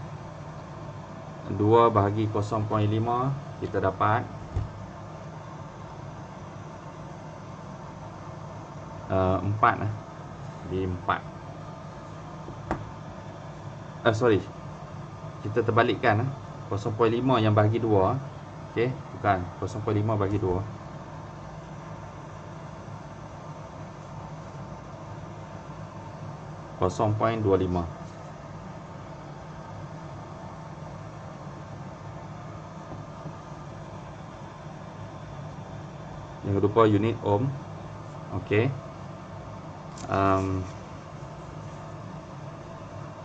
Speaker 1: 2 bahagi 0.5, kita dapat 4. Jadi 4. Sorry, kita terbalikkan 0.5 yang bahagi 2. Okey, bukan 0.5 bahagi 2. (0.25). Jangan lupa unit ohm. Okey.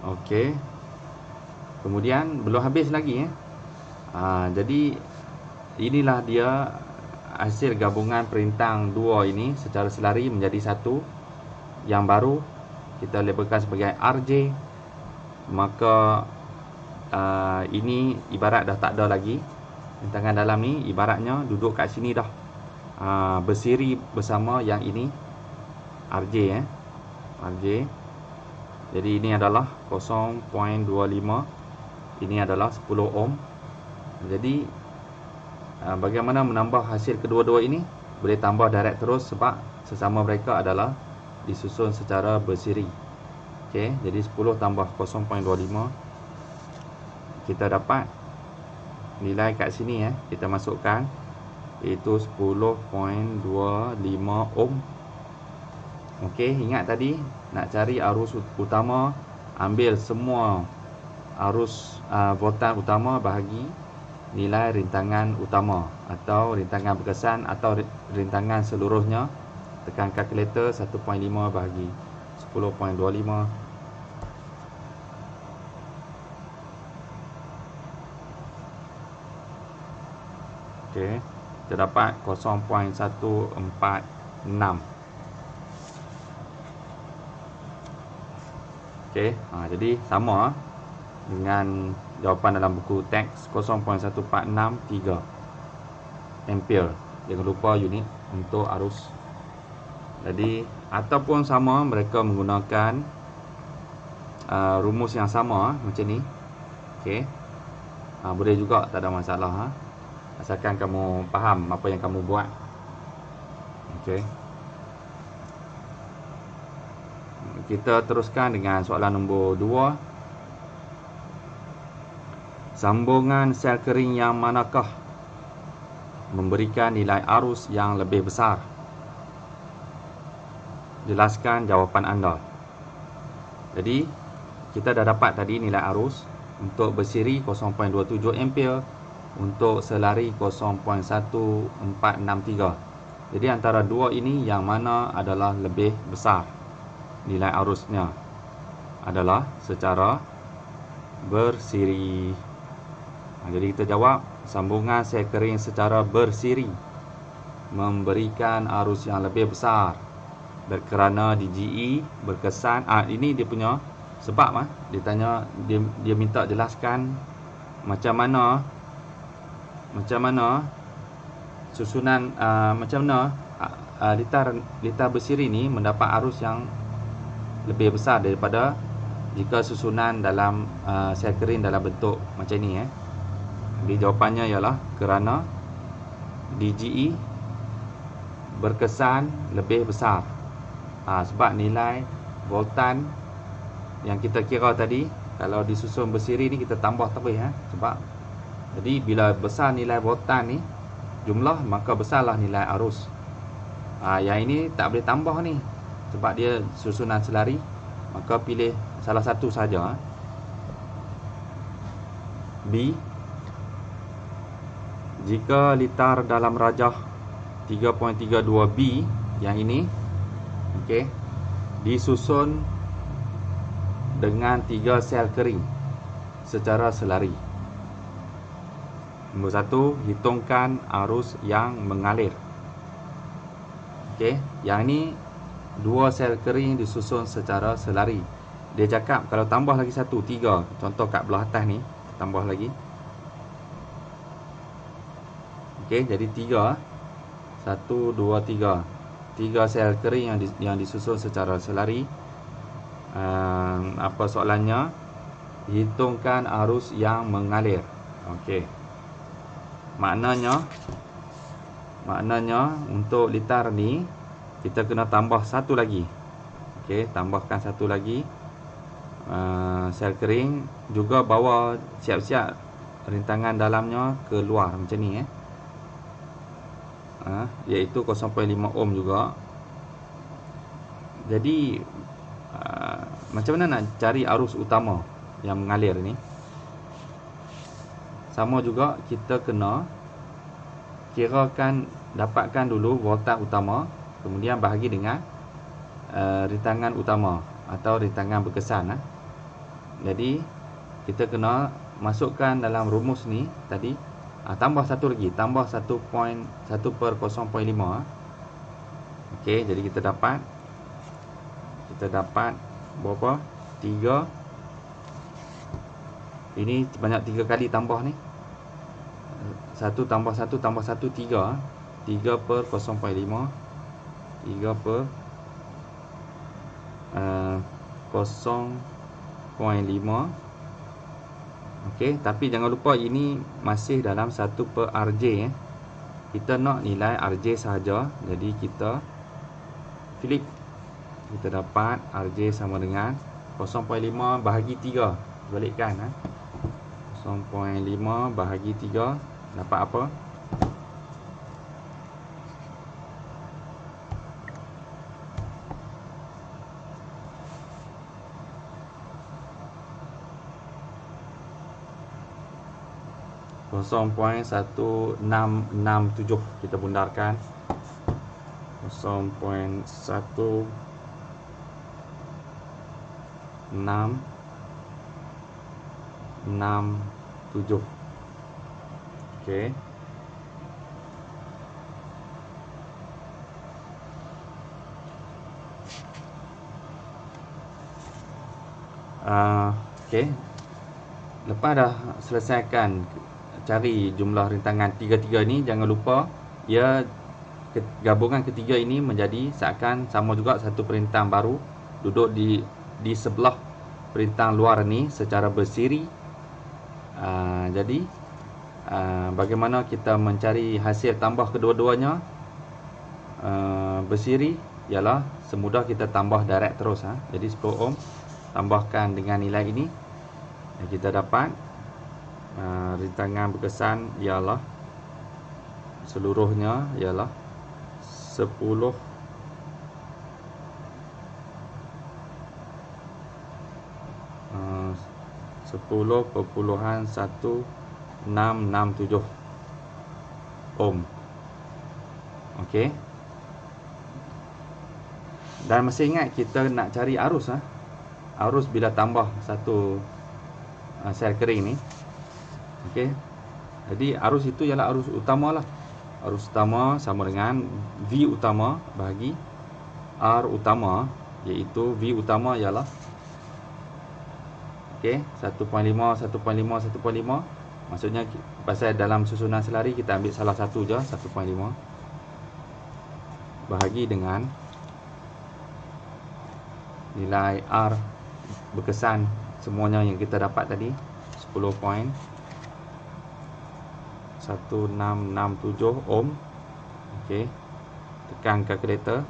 Speaker 1: Okey. Kemudian belum habis lagi. Jadi inilah dia hasil gabungan perintang dua ini secara selari menjadi satu yang baru kita labelkan sebagai RJ. Maka ini ibarat dah tak ada lagi. rintangan dalam ni ibaratnya duduk kat sini dah. Bersiri bersama yang ini RJ RJ. Jadi ini adalah 0.25, ini adalah 10 ohm. Jadi bagaimana menambah hasil kedua-dua ini? Boleh tambah direct terus sebab sesama mereka adalah disusun secara bersiri. Okey, jadi 10 tambah 0.25, kita dapat nilai kat sini kita masukkan, iaitu 10.25 ohm. Okey, ingat tadi nak cari arus utama, ambil semua arus voltan utama bahagi nilai rintangan utama atau rintangan berkesan atau rintangan seluruhnya. Tekan kalkulator, 1.5 bahagi 10.25. Okey, kita dapat 0.146. Okey, jadi sama dengan jawapan dalam buku teks, 0.1463 ampere. Jangan lupa unit untuk arus. Jadi ataupun sama, mereka menggunakan rumus yang sama macam ni. Okey, boleh juga, tak ada masalah asalkan kamu faham apa yang kamu buat. Okey, kita teruskan dengan soalan nombor 2. Sambungan sel kering yang manakah memberikan nilai arus yang lebih besar? Jelaskan jawapan anda. Jadi kita dah dapat tadi nilai arus. Untuk bersiri 0.27 ampere, untuk selari 0.1463. Jadi antara dua ini yang mana adalah lebih besar nilai arusnya? Adalah secara bersiri. Jadi kita jawab, sambungan sel kering secara bersiri memberikan arus yang lebih besar kerana DGE berkesan. Ini dia punya sebab. Dia tanya, dia minta jelaskan macam mana susunan, macam mana litar bersiri ni mendapat arus yang lebih besar daripada jika susunan dalam sel kering dalam bentuk macam ni. Jadi jawapannya ialah kerana DGE berkesan lebih besar. Sebab nilai voltan yang kita kira tadi, kalau disusun bersiri ni kita tambah terus sebab jadi bila besar nilai voltan ni jumlah, maka besarlah nilai arus. Yang ini tak boleh tambah ni sebab dia susunan selari, maka pilih salah satu saja. B, jika litar dalam rajah 3.32B yang ini, okey, disusun dengan 3 sel kering secara selari. Nombor 1, hitungkan arus yang mengalir. Okey, yang ni 2 sel kering disusun secara selari. Dia cakap kalau tambah lagi 1, 3. Contoh kat belah atas ni, tambah lagi. Okey, jadi 3. 1, 2, 3. 3 sel kering yang disusun secara selari. Apa soalannya? Hitungkan arus yang mengalir. Okey. Maknanya untuk litar ni kita kena tambah satu lagi. Okey, tambahkan satu lagi sel kering, juga bawa siap-siap rintangan dalamnya keluar macam ni iaitu 0.5 ohm juga. Jadi macam mana nak cari arus utama yang mengalir ni? Sama juga, kita kena kirakan, dapatkan dulu voltan utama, kemudian bahagi dengan rintangan utama atau rintangan berkesan. Jadi kita kena masukkan dalam rumus ni tadi, tambah satu lagi, tambah 1/0.5. Okey, jadi kita dapat berapa? 3. Ini banyak 3 kali tambah ni. 1 1 tambah 1 tambah 1, 3. 3 per 0.5. 3 per 0.5. Okey, tapi jangan lupa ini masih dalam 1 per RJ. Kita nak nilai RJ sahaja. Jadi kita flip. Kita dapat RJ sama dengan 0.5 bahagi 3. Balikkan 0.5 bahagi 3. Dapat apa? Kosong 0.1667 kita bundarkan 0.1667. Okey. Okey. Lepas dah selesaikan cari jumlah rintangan 33 ni, jangan lupa ia gabungan ketiga ini menjadi seakan sama juga satu perintang baru duduk di sebelah perintang luar ni secara bersiri. Jadi bagaimana kita mencari hasil tambah kedua-duanya bersiri ialah semudah kita tambah direct terus. Jadi 10 ohm tambahkan dengan nilai ini, kita dapat rintangan berkesan ialah seluruhnya ialah 10 10.1667 ohm. Okey. Dan masih ingat kita nak cari arus. Arus bila tambah satu sel kering ni. Okey. Jadi arus itu ialah arus utama lah. Arus utama sama dengan V utama bahagi R utama, iaitu V utama ialah okey 1.5 1.5 1.5. Maksudnya pasal dalam susunan selari kita ambil salah satu je, 1.5 bahagi dengan nilai R berkesan semuanya yang kita dapat tadi 10.1667 ohm. Okey. Tekan kalkulator.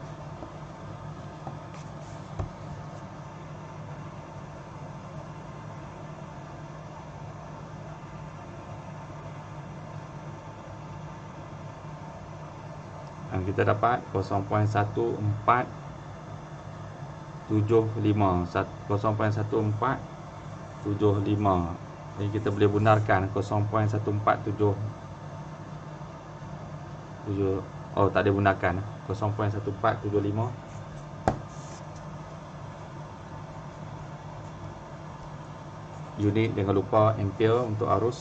Speaker 1: Dan kita dapat 0.1475. 0.1475. Jadi kita boleh benarkan 0.1477. Oh, tak ada gunakan 0.1475. Unit jangan lupa ampere untuk arus.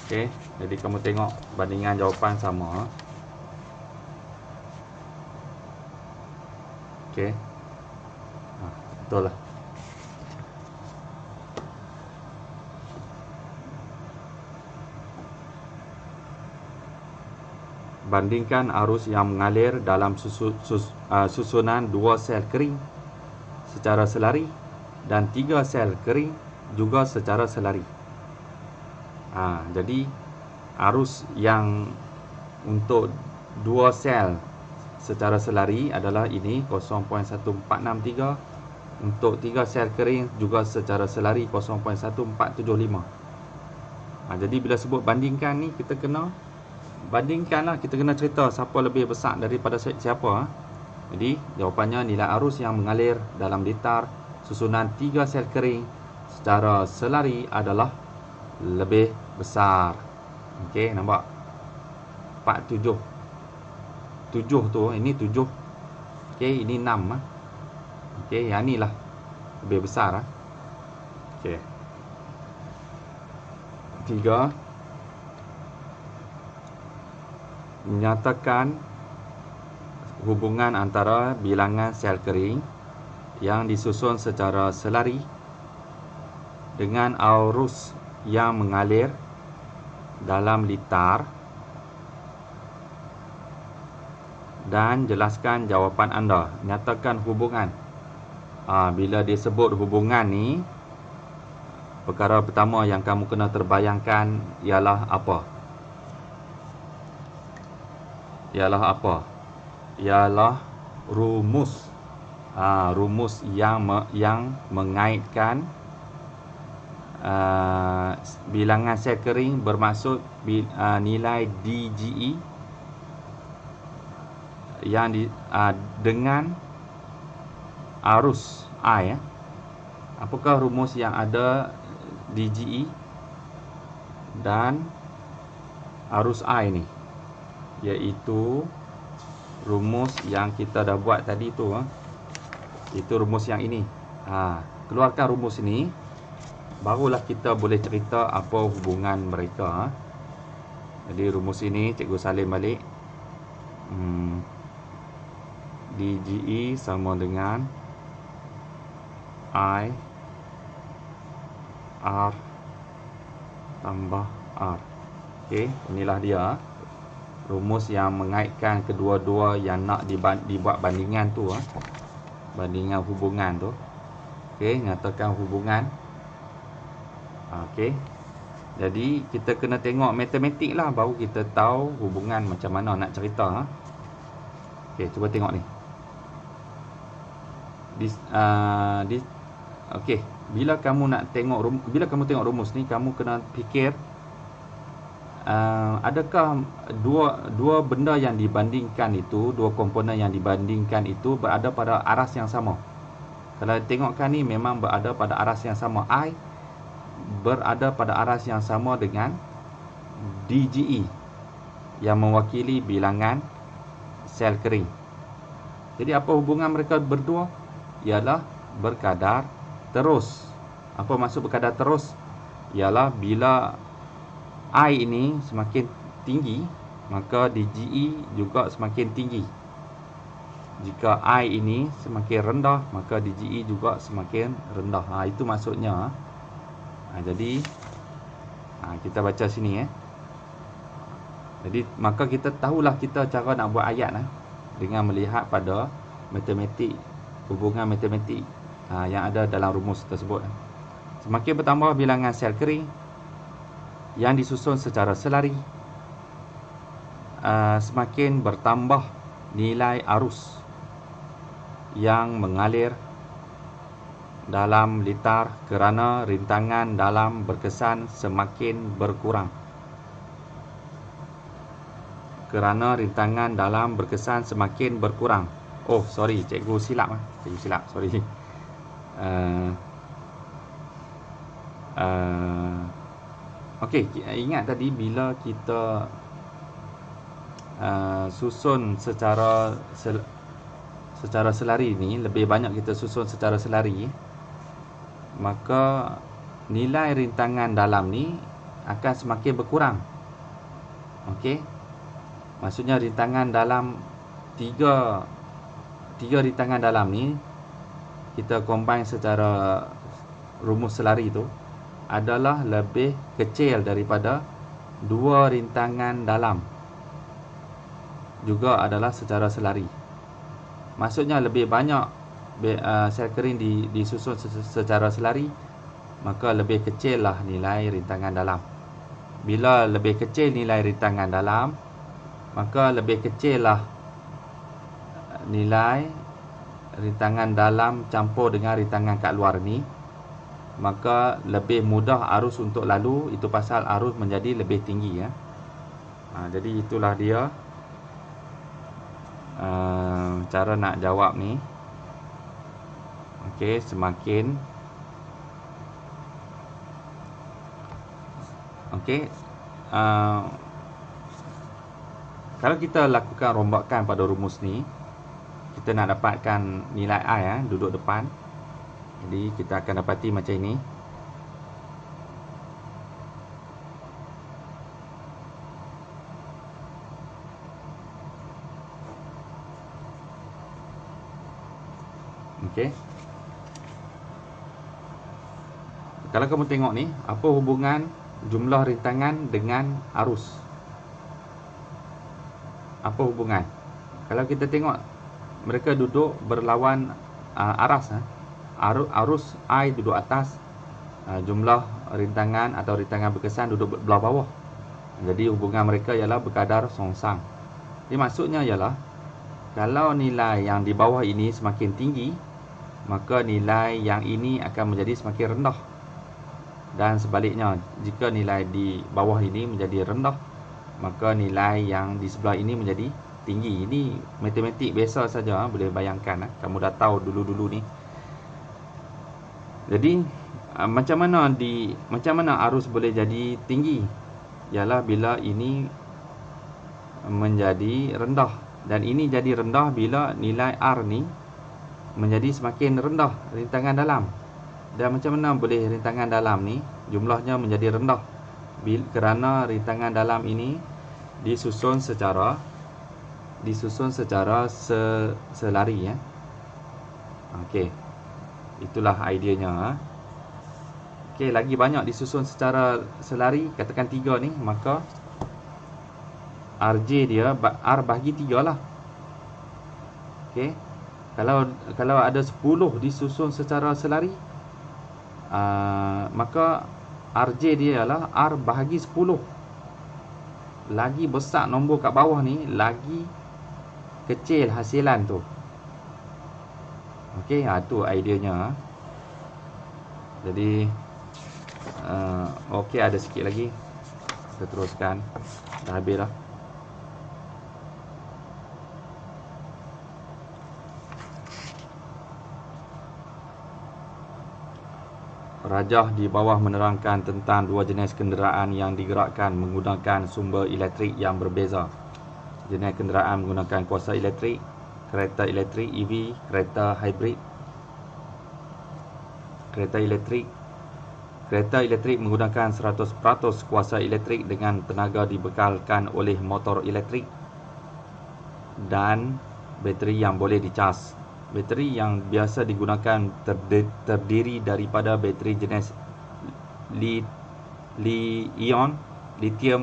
Speaker 1: Okey, jadi kamu tengok bandingan jawapan sama. Okey. Betul lah. Bandingkan arus yang mengalir dalam susunan 2 sel kering secara selari dan 3 sel kering juga secara selari. Jadi arus yang untuk 2 sel secara selari adalah ini 0.1463. Untuk 3 sel kering juga secara selari 0.1475. Jadi bila sebut bandingkan ni, kita kena bandingkanlah, kita kena cerita siapa lebih besar daripada siapa. Jadi jawapannya nilai arus yang mengalir dalam datar susunan 3 sel kering secara selari adalah lebih besar. Okey, nampak 47. 7 tu, ini 7. Okey, ini 6. Okey, yang ni lah lebih besar. Okey. 3. Menyatakan hubungan antara bilangan sel kering yang disusun secara selari dengan arus yang mengalir dalam litar dan jelaskan jawapan anda. Nyatakan hubungan. Bila dia sebut hubungan ni, perkara pertama yang kamu kena terbayangkan ialah apa? Ialah rumus. Rumus yang mengaitkan bilangan sel kering, bermaksud nilai DGE yang dengan arus I. Apakah rumus yang ada DGE dan arus I ni? Iaitu rumus yang kita dah buat tadi tu. Itu rumus yang ini. Keluarkan rumus ni, barulah kita boleh cerita apa hubungan mereka. Jadi rumus ini cikgu salin balik. DGE sama dengan I R tambah R. Okey, inilah dia rumus yang mengaitkan kedua-dua yang nak dibuat bandingan tu. Bandingan hubungan tu. Okey, nyatakan hubungan. Okey. Jadi kita kena tengok matematik lah, baru kita tahu hubungan macam mana nak cerita. Okey, cuba tengok ni. Okey, bila kamu tengok rumus ni, kamu kena fikir adakah dua benda yang dibandingkan itu, dua komponen yang dibandingkan itu berada pada aras yang sama. Kalau tengokkan ni memang berada pada aras yang sama. I berada pada aras yang sama dengan DGE yang mewakili bilangan sel kering. Jadi apa hubungan mereka berdua? Ialah berkadar terus. Apa maksud berkadar terus? Ialah bila I ini semakin tinggi, maka DGE juga semakin tinggi. Jika I ini semakin rendah, maka DGE juga semakin rendah. Itu maksudnya. Jadi kita baca sini. Jadi maka kita tahulah kita cara nak buat ayat dengan melihat pada matematik, hubungan matematik yang ada dalam rumus tersebut. Semakin bertambah bilangan sel kering yang disusun secara selari, semakin bertambah nilai arus yang mengalir dalam litar kerana rintangan dalam berkesan semakin berkurang. Kerana rintangan dalam berkesan semakin berkurang. Oh, sorry, cikgu silap. Sorry. Okey, ingat tadi bila kita susun secara selari ni, lebih banyak kita susun secara selari, maka nilai rintangan dalam ni akan semakin berkurang. Okey, maksudnya rintangan dalam tiga rintangan dalam ni kita combine secara rumus selari tu adalah lebih kecil daripada dua rintangan dalam juga adalah secara selari. Maksudnya lebih banyak sel kering disusun secara selari, maka lebih kecil lah nilai rintangan dalam. Bila lebih kecil nilai rintangan dalam, maka lebih kecil lah nilai rintangan dalam campur dengan rintangan kat luar ni, maka lebih mudah arus untuk lalu. Itu pasal arus menjadi lebih tinggi. Jadi itulah dia cara nak jawab ni. Okey, semakin okey, kalau kita lakukan rombakan pada rumus ni, kita nak dapatkan nilai I duduk depan. Jadi kita akan dapati macam ini. Okey. Kalau kamu tengok ni, apa hubungan jumlah rintangan dengan arus. Apa hubungan? Kalau kita tengok mereka duduk berlawan aras, arus I duduk atas, jumlah rintangan atau rintangan berkesan duduk belah bawah. Jadi hubungan mereka ialah berkadar songsang. Jadi maksudnya ialah kalau nilai yang di bawah ini semakin tinggi, maka nilai yang ini akan menjadi semakin rendah. Dan sebaliknya, jika nilai di bawah ini menjadi rendah, maka nilai yang di sebelah ini menjadi tinggi. Ini matematik biasa saja, boleh bayangkan. Kamu dah tahu dulu-dulu ni. Jadi macam mana arus boleh jadi tinggi? Ialah bila ini menjadi rendah. Dan ini jadi rendah bila nilai R ni menjadi semakin rendah, rintangan dalam. Dan macam mana boleh rintangan dalam ni jumlahnya menjadi rendah? Kerana rintangan dalam ini disusun secara selari, ya. Okey. Itulah ideanya. Okey, lagi banyak disusun secara selari, katakan 3 ni, maka RJ dia R bahagi 3 lah. Okey. Kalau ada 10 disusun secara selari, maka RJ dia ialah R bahagi 10. Lagi besar nombor kat bawah ni, lagi kecil hasilan tu. Okey, tu ideanya. Jadi okey, ada sikit lagi. Kita teruskan. Dah habis dah. Rajah di bawah menerangkan tentang dua jenis kenderaan yang digerakkan menggunakan sumber elektrik yang berbeza. Jenis kenderaan menggunakan kuasa elektrik, kereta elektrik EV, kereta hybrid. Kereta elektrik menggunakan 100% kuasa elektrik dengan tenaga dibekalkan oleh motor elektrik dan bateri yang boleh dicas. Bateri yang biasa digunakan terdiri daripada bateri jenis lithium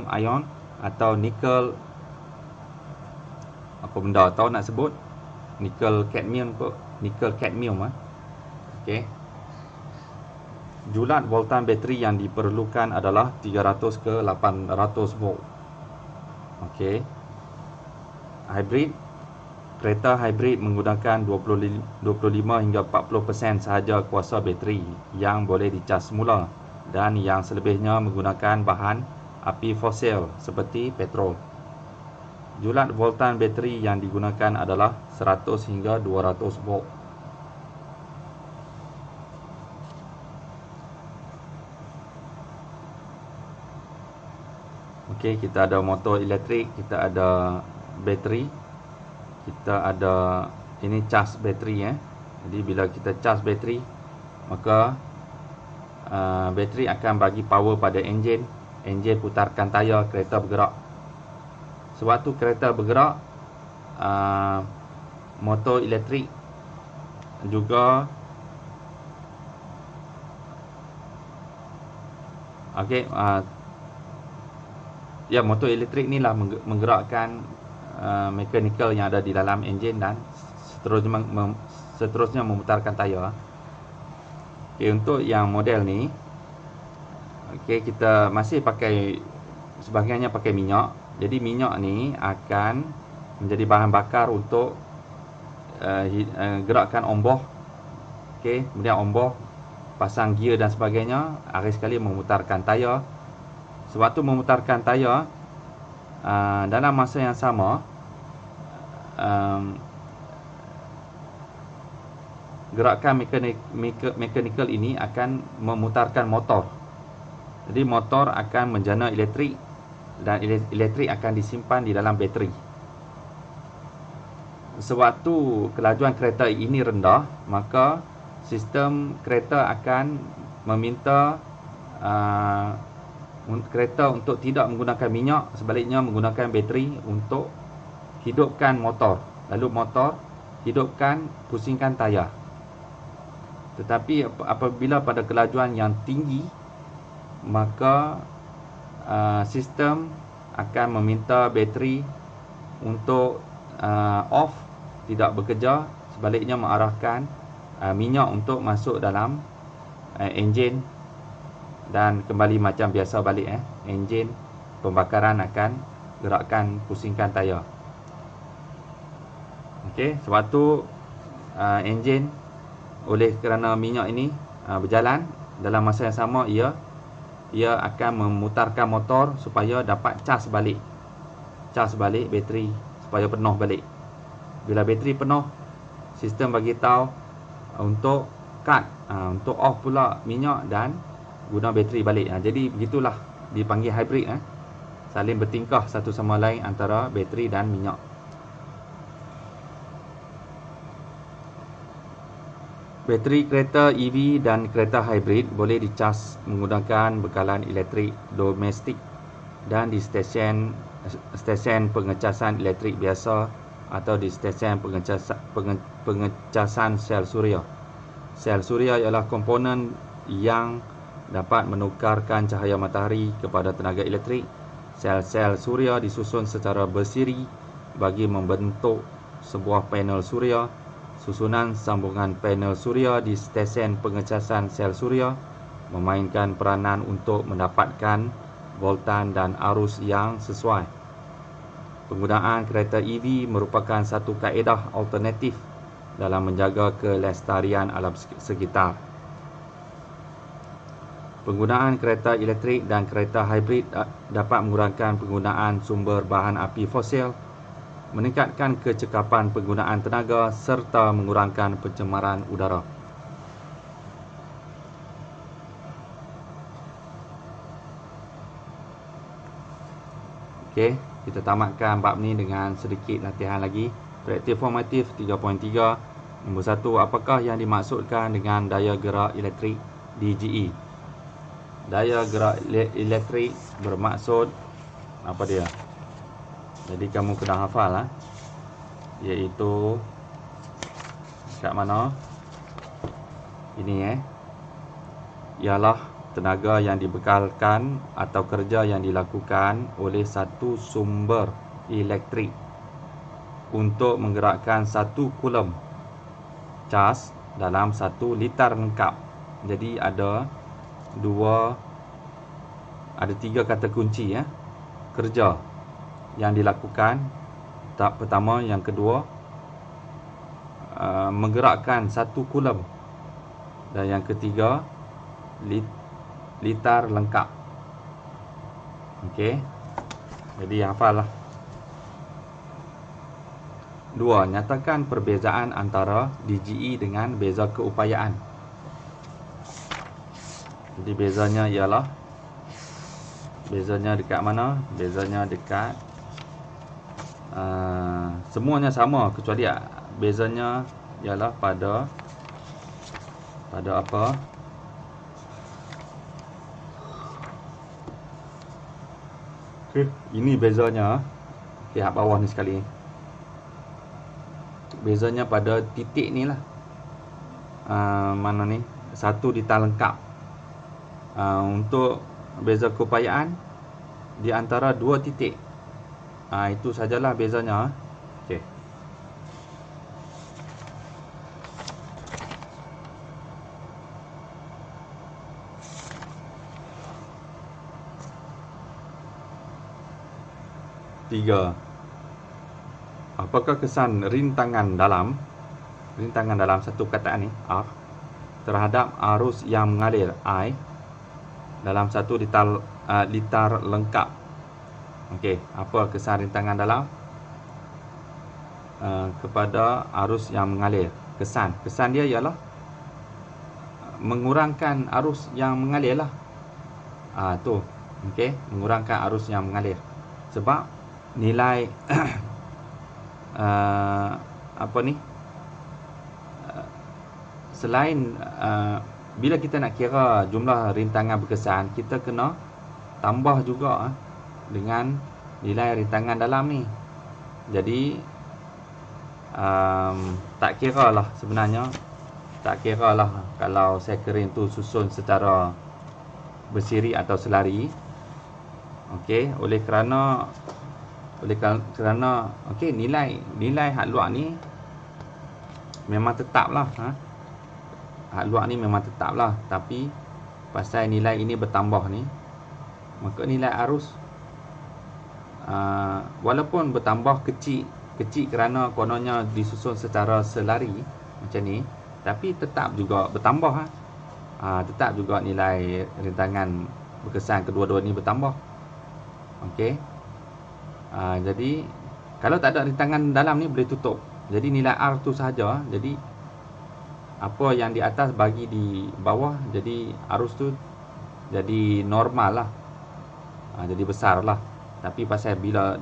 Speaker 1: ion atau nikel, apa benda tahu nak sebut, nikel cadmium. Okey. Julat voltan bateri yang diperlukan adalah 300 ke 800 volt. Okey. Kereta hybrid menggunakan 25 hingga 40% sahaja kuasa bateri yang boleh dicas semula, dan yang selebihnya menggunakan bahan api fosil seperti petrol. Julat voltan bateri yang digunakan adalah 100 hingga 200 volt. Okey, kita ada motor elektrik, kita ada bateri, kita ada ini cas bateri, ya. Jadi bila kita cas bateri, maka bateri akan bagi power pada enjin. Enjin putarkan tayar, kereta bergerak. Sewaktu kereta bergerak, motor elektrik juga motor elektrik ni lah menggerakkan mekanikal yang ada di dalam enjin dan seterusnya memutarkan tayar. Okey, untuk yang model ni, okey, kita masih pakai, sebahagiannya pakai minyak. Jadi minyak ni akan menjadi bahan bakar untuk gerakkan omboh. Okey, kemudian omboh, pasang gear dan sebagainya, akhir sekali memutarkan tayar. Sewaktu memutarkan tayar, dalam masa yang sama, gerakan mekanikal ini akan memutarkan motor. Jadi motor akan menjana elektrik dan elektrik akan disimpan di dalam bateri. Sewaktu kelajuan kereta ini rendah, maka sistem kereta akan meminta kereta untuk tidak menggunakan minyak, sebaliknya menggunakan bateri untuk hidupkan motor. Lalu motor hidupkan, pusingkan tayar. Tetapi apabila pada kelajuan yang tinggi, maka sistem akan meminta bateri untuk off, tidak bekerja, sebaliknya mengarahkan minyak untuk masuk dalam enjin dan kembali macam biasa balik. Enjin pembakaran akan gerakkan, pusingkan tayar. Okey, sebab tu enjin oleh kerana minyak ini berjalan, dalam masa yang sama ia akan memutarkan motor supaya dapat cas balik bateri supaya penuh balik. Bila bateri penuh, sistem bagi tahu untuk cut, untuk off pula minyak dan guna bateri balik. Jadi begitulah dipanggil hybrid. Saling bertingkah satu sama lain antara bateri dan minyak. Bateri kereta EV dan kereta hybrid boleh dicas menggunakan bekalan elektrik domestik dan di stesen pengecasan elektrik biasa atau di stesen pengecasan sel suria. Sel suria ialah komponen yang dapat menukarkan cahaya matahari kepada tenaga elektrik. Sel-sel suria disusun secara bersiri bagi membentuk sebuah panel suria. Susunan sambungan panel suria di stesen pengecasan sel suria memainkan peranan untuk mendapatkan voltan dan arus yang sesuai. Penggunaan kereta EV merupakan satu kaedah alternatif dalam menjaga kelestarian alam sekitar. Penggunaan kereta elektrik dan kereta hybrid dapat mengurangkan penggunaan sumber bahan api fosil, meningkatkan kecekapan penggunaan tenaga serta mengurangkan pencemaran udara. Okey, kita tamatkan bab ni dengan sedikit latihan lagi. Praktik formatif 3.3. Nombor 1, apakah yang dimaksudkan dengan daya gerak elektrik DGE? Daya gerak elektrik bermaksud apa dia? Jadi kamu kena hafal iaitu kat mana? Ini ialah tenaga yang dibekalkan atau kerja yang dilakukan oleh satu sumber elektrik untuk menggerakkan 1 kulum cas dalam 1 liter lengkap. Jadi ada 3 kata kunci kerja yang dilakukan. Pertama, yang kedua, menggerakkan 1 kulum, dan yang ketiga, liter lengkap. Okey, jadi hafal lah. 2. Nyatakan perbezaan antara DGE dengan beza keupayaan. Jadi bezanya dekat mana? Bezanya dekat semuanya sama, kecuali bezanya ialah pada apa? Okey, ini bezanya. Okey, kat bawah ni sekali. Bezanya pada titik ni lah. Mana ni? 1 liter lengkap. Untuk beza keupayaan di antara 2 titik. Itu sajalah bezanya. Okey. Tiga. Apakah kesan rintangan dalam satu kataan ni R terhadap arus yang mengalir I dalam 1 liter lengkap? Okey, apa kesan rintangan dalam kepada arus yang mengalir? Kesan dia ialah mengurangkan arus yang mengalir lah. Tu. Okey, mengurangkan arus yang mengalir. Sebab nilai selain bila kita nak kira jumlah rintangan berkesan, kita kena tambah juga dengan nilai rintangan dalam ni. Jadi tak kira lah sebenarnya. Tak kira lah kalau sekering tu susun secara bersiri atau selari. Okey, oleh kerana okey, nilai hak luar ni memang tetaplah, hak luar ni memang tetaplah, tapi pasal nilai ini bertambah ni, maka nilai arus walaupun bertambah kecil kerana kononnya disusun secara selari macam ni, tapi tetap juga bertambah. Tetap juga nilai rintangan berkesan kedua-dua ni bertambah. Okey. Jadi kalau tak ada rintangan dalam ni boleh tutup. Jadi nilai R tu sahaja. Jadi apa yang di atas bagi di bawah, jadi arus tu jadi normal lah. Jadi besar lah. Tapi pasal bila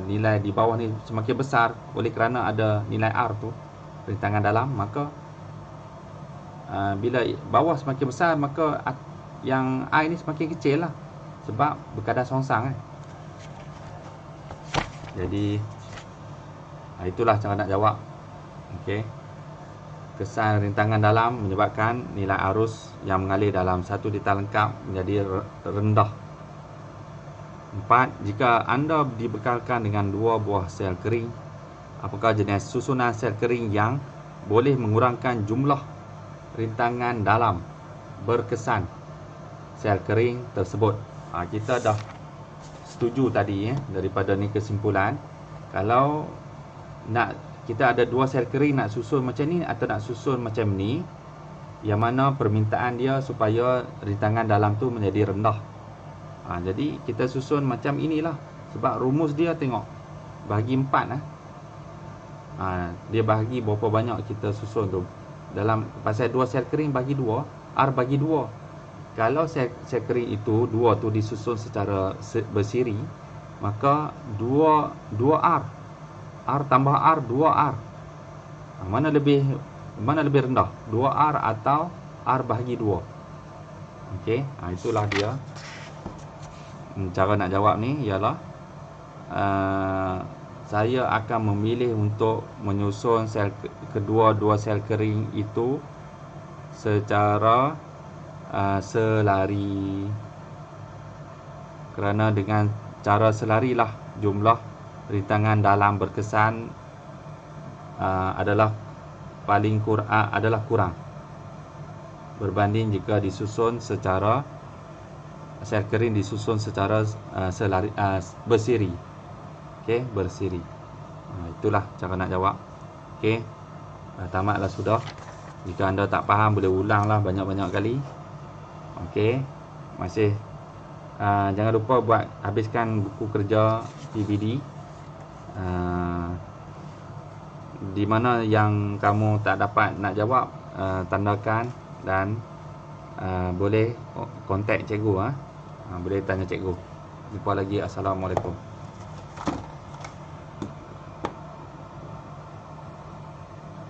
Speaker 1: nilai di bawah ni semakin besar, oleh kerana ada nilai R tu, rintangan dalam, maka bila bawah semakin besar, maka yang I ni semakin kecil lah, sebab berkadar songsang kan. Jadi itulah cara nak jawab. Okey. Kesan rintangan dalam menyebabkan nilai arus yang mengalir dalam satu detail lengkap menjadi rendah. 4. Jika anda dibekalkan dengan 2 buah sel kering, apakah jenis susunan sel kering yang boleh mengurangkan jumlah rintangan dalam berkesan sel kering tersebut? Kita dah setuju tadi daripada ni kesimpulan, kalau nak kita ada 2 sel kering nak susun macam ni atau nak susun macam ni, yang mana permintaan dia supaya rintangan dalam tu menjadi rendah. Jadi kita susun macam inilah, sebab rumus dia tengok bahagi 4 dia bahagi berapa banyak kita susun tu. Dalam pasal 2 sel kering bagi 2, R bagi 2. Kalau sel kering itu 2 tu disusun secara bersiri, maka 2R, R tambah R, 2R. Mana lebih rendah? 2R atau R bahagi 2? Okey, itulah dia. Cara nak jawab ni ialah saya akan memilih untuk menyusun kedua-dua sel kering itu secara selari, kerana dengan cara selarilah jumlah rintangan dalam berkesan adalah kurang berbanding jika disusun secara sel kering disusun secara selari, bersiri. Okey, bersiri. Itulah cara nak jawab. Okey, tamatlah sudah. Jika anda tak faham, boleh ulanglah banyak-banyak kali. Okey, masih jangan lupa habiskan buku kerja PBD. Di mana yang kamu tak dapat nak jawab, tandakan dan boleh kontak cikgu. Boleh tanya cikgu. Jumpa lagi. Assalamualaikum.